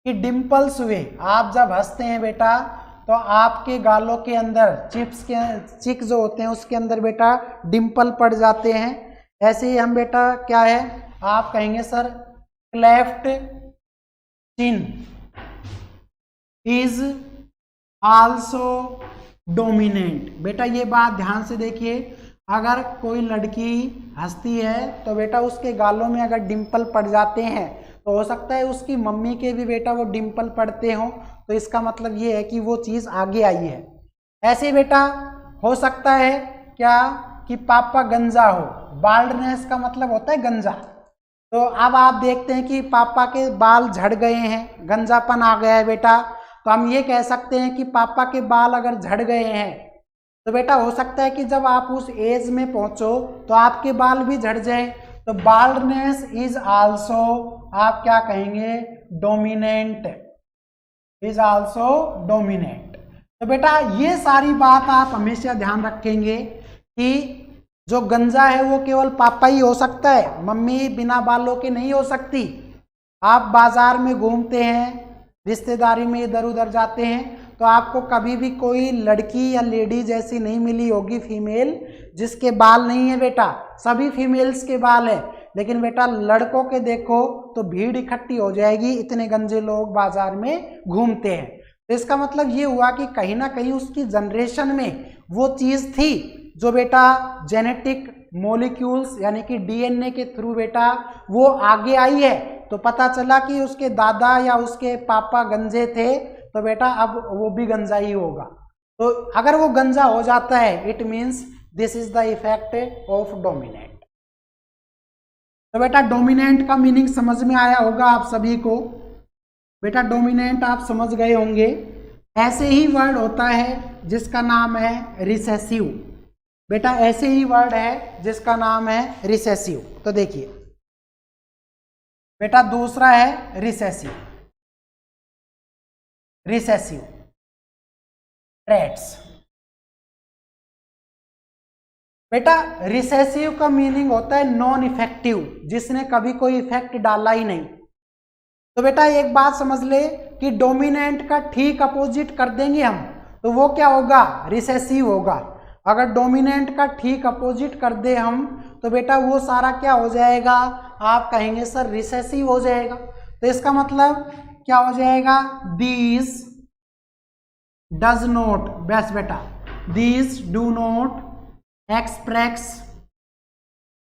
कि डिम्पल्स हुए, आप जब हंसते हैं बेटा तो आपके गालों के अंदर चिक जो होते हैं उसके अंदर बेटा डिम्पल पड़ जाते हैं। ऐसे ही हम बेटा क्या है, आप कहेंगे sir cleft chin is also dominant. बेटा ये बात ध्यान से देखिए, अगर कोई लड़की हंसती है तो बेटा उसके गालों में अगर डिम्पल पड़ जाते हैं तो हो सकता है उसकी मम्मी के भी बेटा वो डिम्पल पड़ते हों, तो इसका मतलब ये है कि वो चीज़ आगे आई है। ऐसे बेटा हो सकता है क्या कि पापा गंजा हो, बाल्डनेस का मतलब होता है गंजा। तो अब आप देखते हैं कि पापा के बाल झड़ गए हैं, गंजापन आ गया है बेटा, तो हम ये कह सकते हैं कि पापा के बाल अगर झड़ गए हैं तो बेटा हो सकता है कि जब आप उस एज में पहुंचो तो आपके बाल भी झड़ जाए। तो बाल्डनेस इज आल्सो, आप क्या कहेंगे, डोमिनेंट, इज आल्सो डोमिनेंट। तो बेटा ये सारी बात आप हमेशा ध्यान रखेंगे कि जो गंजा है वो केवल पापा ही हो सकता है, मम्मी बिना बालों के नहीं हो सकती। आप बाजार में घूमते हैं, रिश्तेदारी में इधर उधर जाते हैं तो आपको कभी भी कोई लड़की या लेडीज ऐसी नहीं मिली होगी फीमेल जिसके बाल नहीं है बेटा, सभी फीमेल्स के बाल है। लेकिन बेटा लड़कों के देखो तो भीड़ इकट्ठी हो जाएगी, इतने गंजे लोग बाजार में घूमते हैं। तो इसका मतलब ये हुआ कि कहीं ना कहीं उसकी जनरेशन में वो चीज़ थी जो बेटा जेनेटिक मॉलिक्यूल्स यानी कि डीएनए के थ्रू बेटा वो आगे आई है। तो पता चला कि उसके दादा या उसके पापा गंजे थे तो बेटा अब वो भी गंजा ही होगा। तो अगर वो गंजा हो जाता है it means this is the effect of dominant. तो बेटा डोमिनेंट का मीनिंग समझ में आया होगा आप सभी को, बेटा डोमिनेंट आप समझ गए होंगे। ऐसे ही वर्ड होता है जिसका नाम है रिसेसिव। बेटा ऐसे ही वर्ड है जिसका नाम है रिसेसिव। तो देखिए बेटा दूसरा है रिसेसिव। ट्रेट्स। बेटा रिसेसिव का मीनिंग होता है नॉन इफेक्टिव, जिसने कभी कोई इफेक्ट डाला ही नहीं। तो बेटा एक बात समझ ले कि डोमिनेंट का ठीक अपोजिट कर देंगे हम तो वो क्या होगा, रिसेसिव होगा। अगर डोमिनेंट का ठीक अपोजिट कर दे हम तो बेटा वो सारा क्या हो जाएगा, आप कहेंगे सर रिसेसिव हो जाएगा। तो इसका मतलब क्या हो जाएगा, दिस डज नॉट, बस बेटा this do not express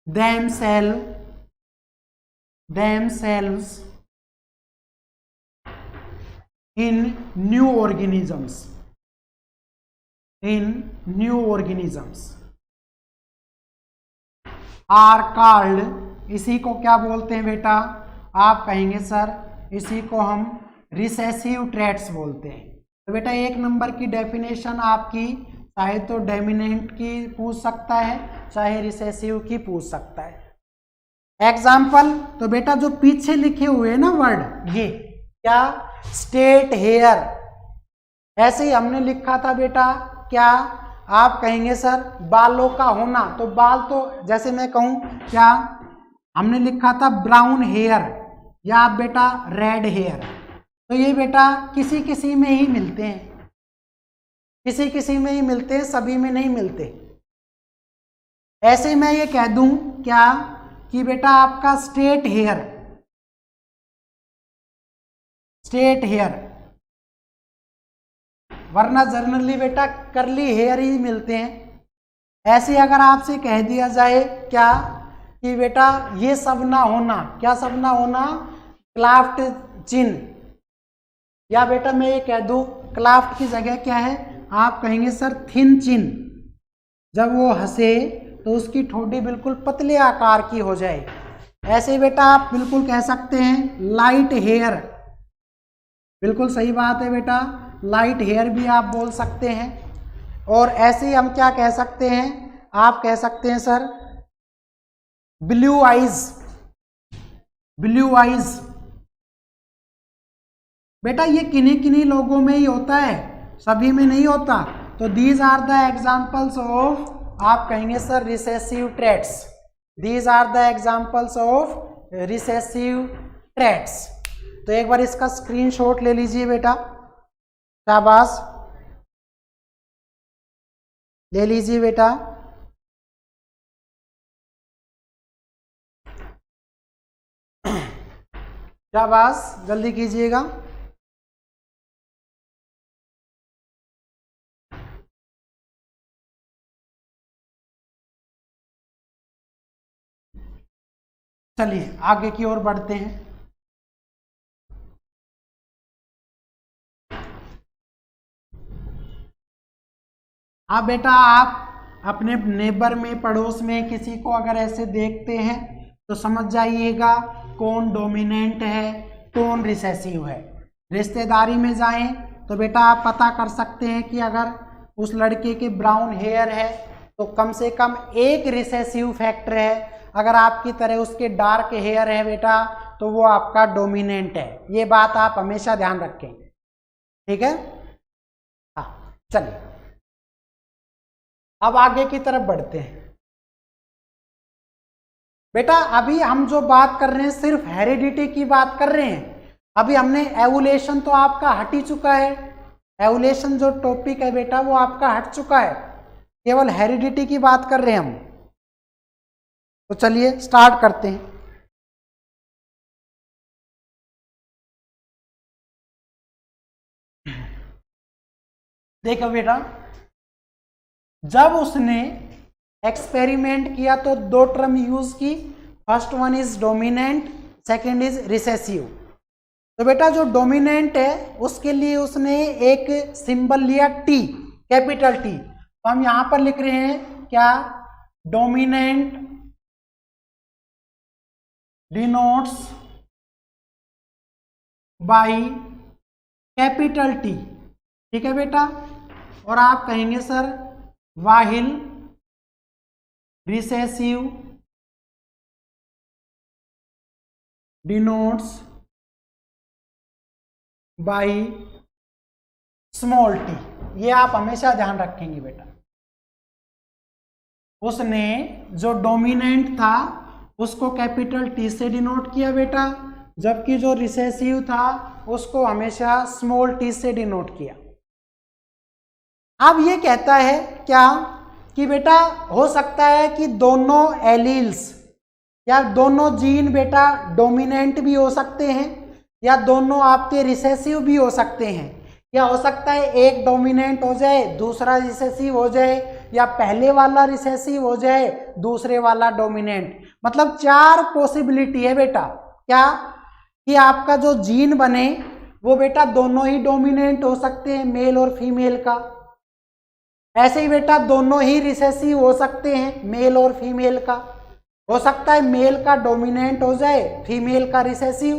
themselves in new organisms are called, इसी को क्या बोलते हैं बेटा, आप कहेंगे सर इसी को हम रिसेसिव ट्रेट्स बोलते हैं। तो बेटा एक नंबर की डेफिनेशन आपकी चाहे तो डोमिनेंट की पूछ सकता है चाहे रिसेसिव की पूछ सकता है। एग्जाम्पल तो बेटा जो पीछे लिखे हुए ना वर्ड, ये क्या, स्टेट हेयर, ऐसे ही हमने लिखा था बेटा क्या, आप कहेंगे सर बालों का होना, तो बाल तो जैसे मैं कहूं क्या, हमने लिखा था ब्राउन हेयर या आप बेटा रेड हेयर, तो ये बेटा किसी किसी में ही मिलते हैं, किसी किसी में ही मिलते हैं, सभी में नहीं मिलते। ऐसे मैं ये कह दूं क्या कि बेटा आपका स्टेट हेयर, वरना जनरली बेटा कर्ली हेयर ही मिलते हैं। ऐसे अगर आपसे कह दिया जाए क्या कि बेटा ये सब ना होना, क्या सब ना होना, क्लाफ्ट चिन, या बेटा मैं ये कह दूं क्लाफ्ट की जगह क्या है, आप कहेंगे सर थिन चिन, जब वो हंसे तो उसकी ठोड़ी बिल्कुल पतले आकार की हो जाए। ऐसे बेटा आप बिल्कुल कह सकते हैं लाइट हेयर, बिल्कुल सही बात है बेटा, लाइट हेयर भी आप बोल सकते हैं। और ऐसे ही हम क्या कह सकते हैं, आप कह सकते हैं सर ब्लू आइज, बेटा ये किन्हीं किन्हीं लोगों में ही होता है, सभी में नहीं होता। तो these are the examples of, आप कहेंगे sir recessive traits, these are the examples of recessive traits. तो एक बार इसका स्क्रीनशॉट ले लीजिए बेटा, शाबाश, ले लीजिए बेटा। शाबाश, जल्दी कीजिएगा। चलिए आगे की ओर बढ़ते हैं। अब बेटा आप अपने नेबर में, पड़ोस में किसी को अगर ऐसे देखते हैं तो समझ जाइएगा कौन डोमिनेंट है कौन रिसेसिव है। रिश्तेदारी में जाएं तो बेटा आप पता कर सकते हैं कि अगर उस लड़के के ब्राउन हेयर है तो कम से कम एक रिसेसिव फैक्टर है, अगर आपकी तरह उसके डार्क हेयर है बेटा तो वो आपका डोमिनेंट है। ये बात आप हमेशा ध्यान रखें, ठीक है। हाँ चलिए अब आगे की तरफ बढ़ते हैं। बेटा अभी हम जो बात कर रहे हैं सिर्फ हेरिडिटी की बात कर रहे हैं, अभी हमने एवोल्यूशन तो आपका हट ही चुका है, एवोल्यूशन जो टॉपिक है बेटा वो आपका हट चुका है, केवल हेरिडिटी की बात कर रहे हैं हम। तो चलिए स्टार्ट करते हैं। देखो बेटा जब उसने एक्सपेरिमेंट किया तो दो टर्म यूज की, first one is dominant, second is recessive. तो बेटा जो डोमिनेंट है उसके लिए उसने एक सिंबल लिया टी, कैपिटल टी, तो हम यहां पर लिख रहे हैं क्या, dominant denotes by capital T, ठीक है बेटा। और आप कहेंगे sir while recessive denotes by small T, ये आप हमेशा ध्यान रखेंगे बेटा। उसने जो डोमिनेंट था उसको कैपिटल टी से डिनोट किया बेटा, जबकि जो रिसेसिव था उसको हमेशा स्मॉल टी से डिनोट किया। अब ये कहता है क्या कि बेटा हो सकता है कि दोनों एलील्स या दोनों जीन बेटा डोमिनेंट भी हो सकते हैं या दोनों आपके रिसेसिव भी हो सकते हैं, या हो सकता है एक डोमिनेंट हो जाए दूसरा रिसेसिव हो जाए, या पहले वाला रिसेसिव हो जाए दूसरे वाला डोमिनेंट। मतलब 4 पॉसिबिलिटी है बेटा, क्या कि आपका जो जीन बने वो बेटा दोनों ही डोमिनेंट हो सकते हैं, मेल और फीमेल का। ऐसे ही बेटा दोनों ही रिसेसिव हो सकते हैं, मेल और फीमेल का। हो सकता है मेल का डोमिनेंट हो जाए फीमेल का रिसेसिव,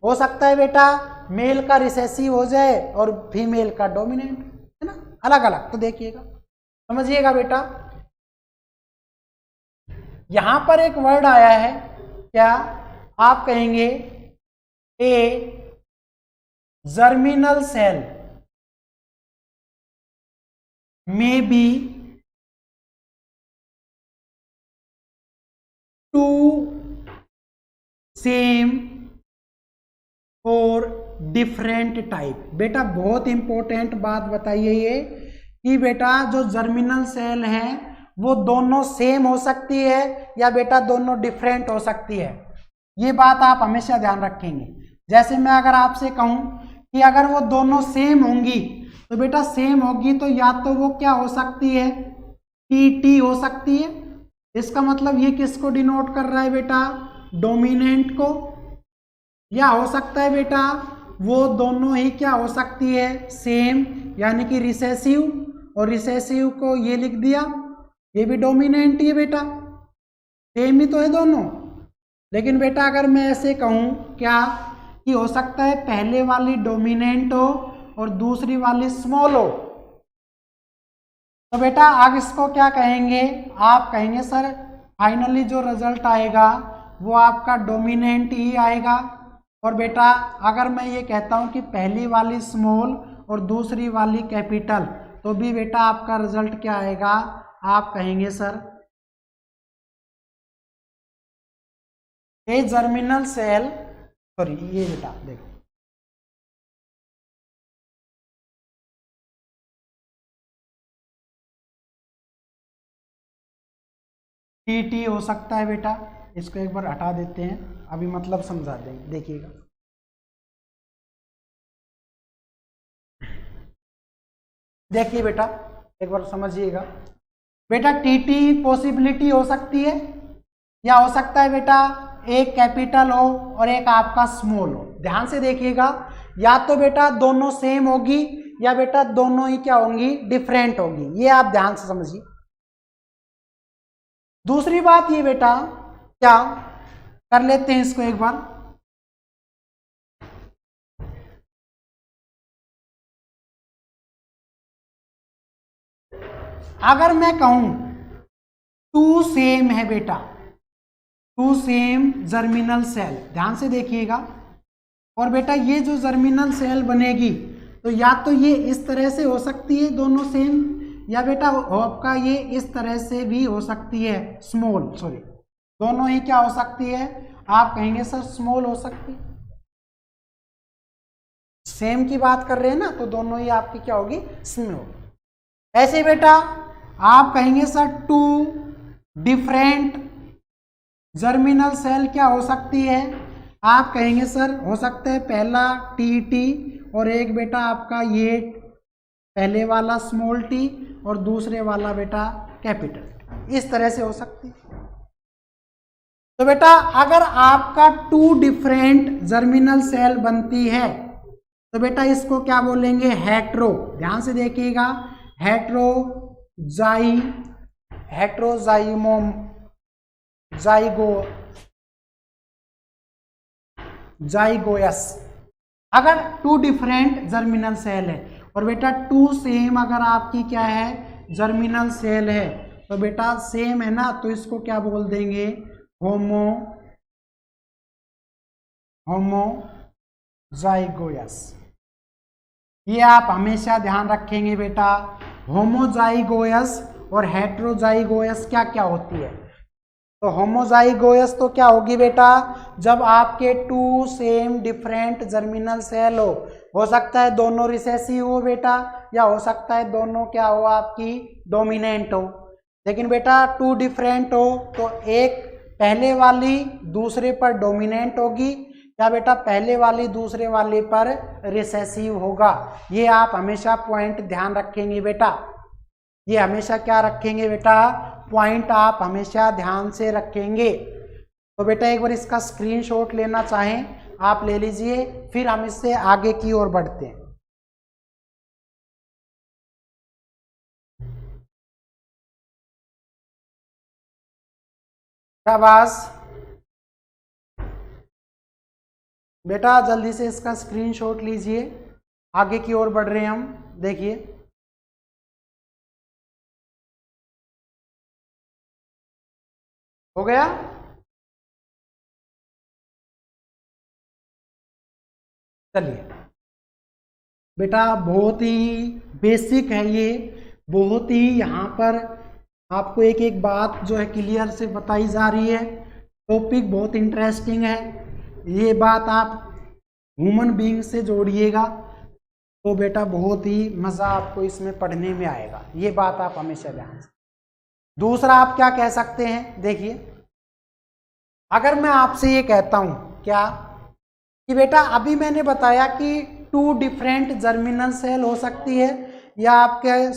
हो सकता है बेटा मेल का रिसेसिव हो जाए और फीमेल का डोमिनेंट, है ना, अलग अलग। तो देखिएगा, समझिएगा बेटा, यहां पर एक वर्ड आया है, क्या आप कहेंगे a germinal cell may be two same और डिफरेंट टाइप। बेटा बहुत इंपॉर्टेंट बात बताइए ये कि बेटा जो जर्मिनल सेल है वो दोनों सेम हो सकती है या बेटा दोनों डिफरेंट हो सकती है। ये बात आप हमेशा ध्यान रखेंगे। जैसे मैं अगर आपसे कहूं कि अगर वो दोनों सेम होंगी तो बेटा सेम होगी तो या तो वो क्या हो सकती है, टी हो सकती है। इसका मतलब ये किसको डिनोट कर रहा है बेटा, डोमिनेंट को। या हो सकता है बेटा वो दोनों ही क्या हो सकती है, सेम, यानी कि रिसेसिव, और रिसेसिव को ये लिख दिया, ये भी डोमिनेंट ही है बेटा, सेम ही तो है दोनों। लेकिन बेटा अगर मैं ऐसे कहूं क्या कि हो सकता है पहले वाली डोमिनेंट हो और दूसरी वाली स्मॉल हो, तो बेटा आगे इसको क्या कहेंगे, आप कहेंगे सर फाइनली जो रिजल्ट आएगा वो आपका डोमिनेंट ही आएगा। और बेटा अगर मैं ये कहता हूं कि पहली वाली स्मॉल और दूसरी वाली कैपिटल, तो भी बेटा आपका रिजल्ट क्या आएगा, आप कहेंगे सर ए जर्मिनल सेल, सॉरी ये बेटा देखो टी हो सकता है बेटा, इसको एक बार हटा देते हैं, अभी मतलब समझा देंगे, देखिएगा। देखिए बेटा एक बार समझिएगा, बेटा टी पॉसिबिलिटी हो सकती है, या हो सकता है बेटा एक कैपिटल हो और एक आपका स्मॉल हो। ध्यान से देखिएगा, या तो बेटा दोनों सेम होगी या बेटा दोनों ही क्या होंगी, डिफरेंट होगी। ये आप ध्यान से समझिए। दूसरी बात ये बेटा, क्या कर लेते हैं इसको एक बार, अगर मैं कहूं टू सेम है बेटा, टू सेम जर्मिनल सेल, ध्यान से देखिएगा, और बेटा ये जो जर्मिनल सेल बनेगी तो या तो ये इस तरह से हो सकती है दोनों सेम, या बेटा आपका ये इस तरह से भी हो सकती है, स्मॉल, सॉरी दोनों ही क्या हो सकती है, आप कहेंगे सर स्मॉल हो सकती है। सेम की बात कर रहे हैं ना, तो दोनों ही आपकी क्या होगी, स्मॉल। ऐसे बेटा आप कहेंगे sir two different germinal cell क्या हो सकती है, आप कहेंगे सर हो सकता है पहला टी और एक बेटा आपका ये पहले वाला स्मॉल टी और दूसरे वाला बेटा कैपिटल, इस तरह से हो सकती है। तो बेटा अगर आपका टू डिफरेंट जर्मिनल सेल बनती है तो बेटा इसको क्या बोलेंगे, हेट्रो। ध्यान से देखिएगा, जाइगोयस अगर टू डिफरेंट जर्मिनल सेल है, और बेटा टू सेम अगर आपकी क्या है, जर्मिनल सेल है, तो बेटा सेम है ना, तो इसको क्या बोल देंगे, होमोजाइगोयस। ये आप हमेशा ध्यान रखेंगे बेटा। होमोजाइगोयस और हेट्रोजाइगोयस क्या क्या होती है? तो होमोजाइगोयस तो क्या होगी बेटा, जब आपके two same different germinal cell हो सकता है दोनों रिसेसिव हो बेटा, या हो सकता है दोनों क्या हो आपकी डोमिनेंट हो। लेकिन बेटा टू डिफरेंट हो तो एक पहले वाली दूसरे पर डोमिनेंट होगी, या बेटा पहले वाली दूसरे वाले पर रिसेसिव होगा। ये आप हमेशा पॉइंट ध्यान रखेंगे बेटा। ये हमेशा क्या रखेंगे बेटा, पॉइंट आप हमेशा ध्यान से रखेंगे। तो बेटा एक बार इसका स्क्रीनशॉट लेना चाहें आप ले लीजिए, फिर हम इससे आगे की ओर बढ़ते हैं। शाबाश बेटा, जल्दी से इसका स्क्रीनशॉट लीजिए, आगे की ओर बढ़ रहे हैं हम। देखिए हो गया। चलिए बेटा, बहुत ही बेसिक है ये, बहुत ही यहाँ पर आपको एक एक बात जो है क्लियर से बताई जा रही है। टॉपिक बहुत इंटरेस्टिंग है, ये बात आप ह्यूमन बीइंग से जोड़िएगा तो बेटा बहुत ही मज़ा आपको इसमें पढ़ने में आएगा। ये बात आप हमेशा ध्यान से। दूसरा आप क्या कह सकते हैं, देखिए अगर मैं आपसे ये कहता हूं क्या कि बेटा अभी मैंने बताया कि टू डिफरेंट जर्मिनल सेल हो सकती है, या आपके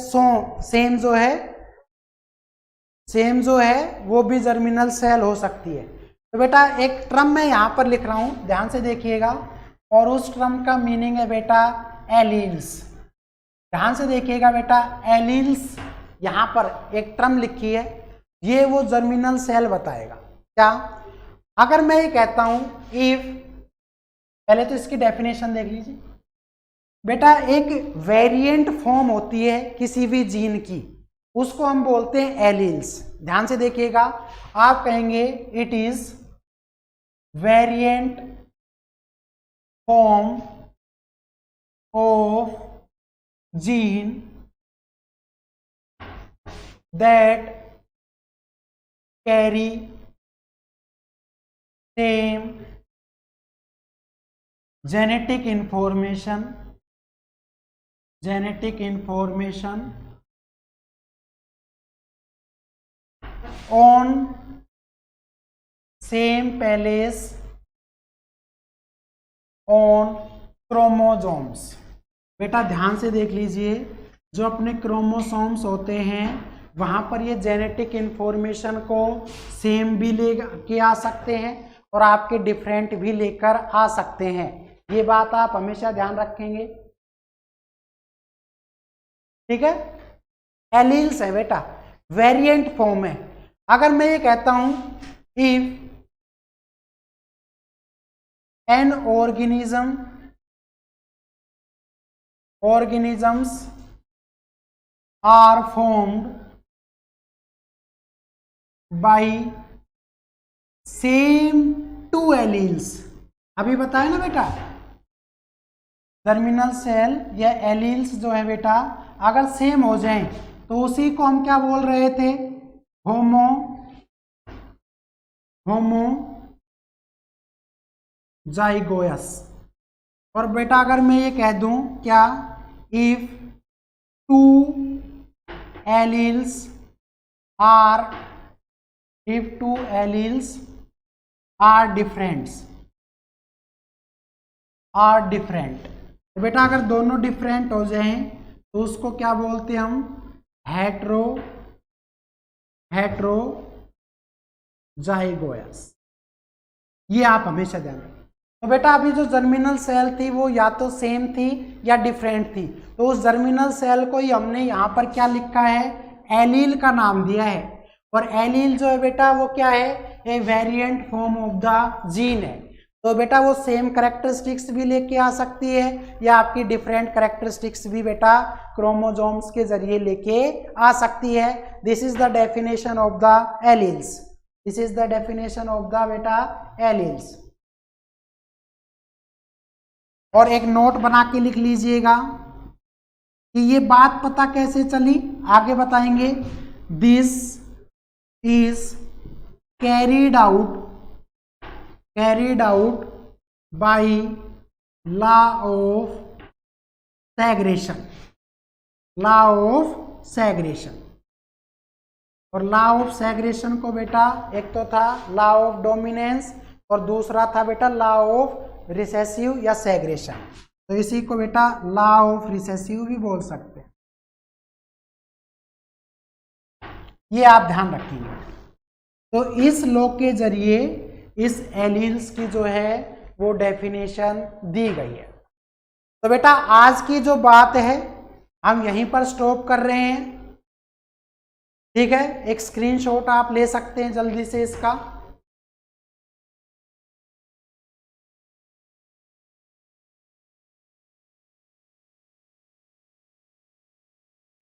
सेम जो है वो भी जर्मिनल सेल हो सकती है। तो बेटा एक टर्म मैं यहाँ पर लिख रहा हूँ, ध्यान से देखिएगा, और उस टर्म का मीनिंग है बेटा एलील्स। ध्यान से देखिएगा बेटा, एलील्स यहाँ पर एक टर्म लिखी है, ये वो जर्मिनल सेल बताएगा। क्या अगर मैं ये कहता हूं इफ, पहले तो इसकी डेफिनेशन देख लीजिए बेटा, एक वेरिएंट फॉर्म होती है किसी भी जीन की, उसको हम बोलते हैं एलील्स। ध्यान से देखिएगा, आप कहेंगे it is variant form of gene that carry same genetic information on same place on chromosomes। बेटा ध्यान से देख लीजिए, जो अपने क्रोमोसोम्स होते हैं वहां पर ये जेनेटिक इंफॉर्मेशन को सेम भी लेके आ सकते हैं और आपके डिफरेंट भी लेकर आ सकते हैं। ये बात आप हमेशा ध्यान रखेंगे, ठीक है। एलील्स है बेटा, वेरिएंट फॉर्म है। अगर मैं ये कहता हूं if an organisms are formed by same two alleles, अभी बताया ना बेटा, टर्मिनल सेल या एलील्स जो है बेटा अगर सेम हो जाएं तो उसी को हम क्या बोल रहे थे, होमोजाइगोयस। और बेटा अगर मैं ये कह दूं क्या, if two alleles are different, तो बेटा अगर दोनों डिफरेंट हो जाएं तो उसको क्या बोलते हैं हम, हेट्रोजाइगोयस। ये आप हमेशा ध्यान रखें। तो बेटा अभी जो जर्मिनल सेल थी वो या तो सेम थी या डिफरेंट थी, तो उस जर्मिनल सेल को ही हमने यहाँ पर क्या लिखा है, एलील का नाम दिया है। और एलील जो है बेटा वो क्या है, a variant form of the gene है। तो बेटा वो सेम कैरेक्टरिस्टिक्स भी लेके आ सकती है या आपकी डिफरेंट कैरेक्टरिस्टिक्स भी बेटा क्रोमोसोम्स के जरिए लेके आ सकती है। This is the definition of the alleles, this is the definition of the बेटा एलील्स। और एक नोट बना के लिख लीजिएगा, कि ये बात पता कैसे चली, आगे बताएंगे। This is carried out by law of segregation, और लॉ ऑफ सेग्रेशन को बेटा एक तो था लॉ ऑफ डोमिनेंस और दूसरा था बेटा लॉ ऑफ रिसेसिव या सेग्रेशन, तो इसी को बेटा लॉ ऑफ रिसेसिव भी बोल सकते हैं। ये आप ध्यान रखेंगे। तो इस लॉ के जरिए इस एलील्स की जो है वो डेफिनेशन दी गई है। तो बेटा आज की जो बात है हम यहीं पर स्टॉप कर रहे हैं, ठीक है। एक स्क्रीनशॉट आप ले सकते हैं जल्दी से इसका।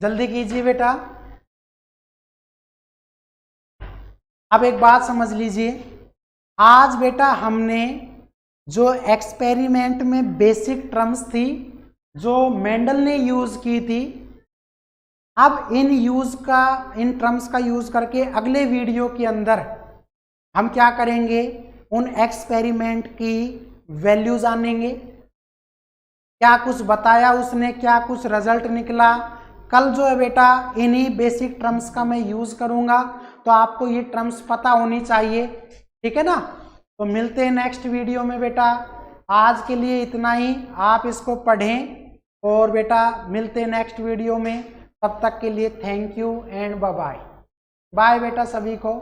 जल्दी कीजिए बेटा। अब एक बात समझ लीजिए, आज बेटा हमने जो एक्सपेरिमेंट में बेसिक टर्म्स थी जो मेंडल ने यूज की थी, अब इन टर्म्स का यूज करके अगले वीडियो के अंदर हम क्या करेंगे, उन एक्सपेरिमेंट की वैल्यू जानेंगे, क्या कुछ बताया उसने, क्या कुछ रिजल्ट निकला। कल जो है बेटा इन्हीं बेसिक टर्म्स का मैं यूज करूंगा, तो आपको ये टर्म्स पता होनी चाहिए, ठीक है ना। तो मिलते हैं नेक्स्ट वीडियो में बेटा। आज के लिए इतना ही, आप इसको पढ़ें और बेटा मिलते हैं नेक्स्ट वीडियो में। तब तक के लिए thank you and bye bye. Bye बेटा सभी को।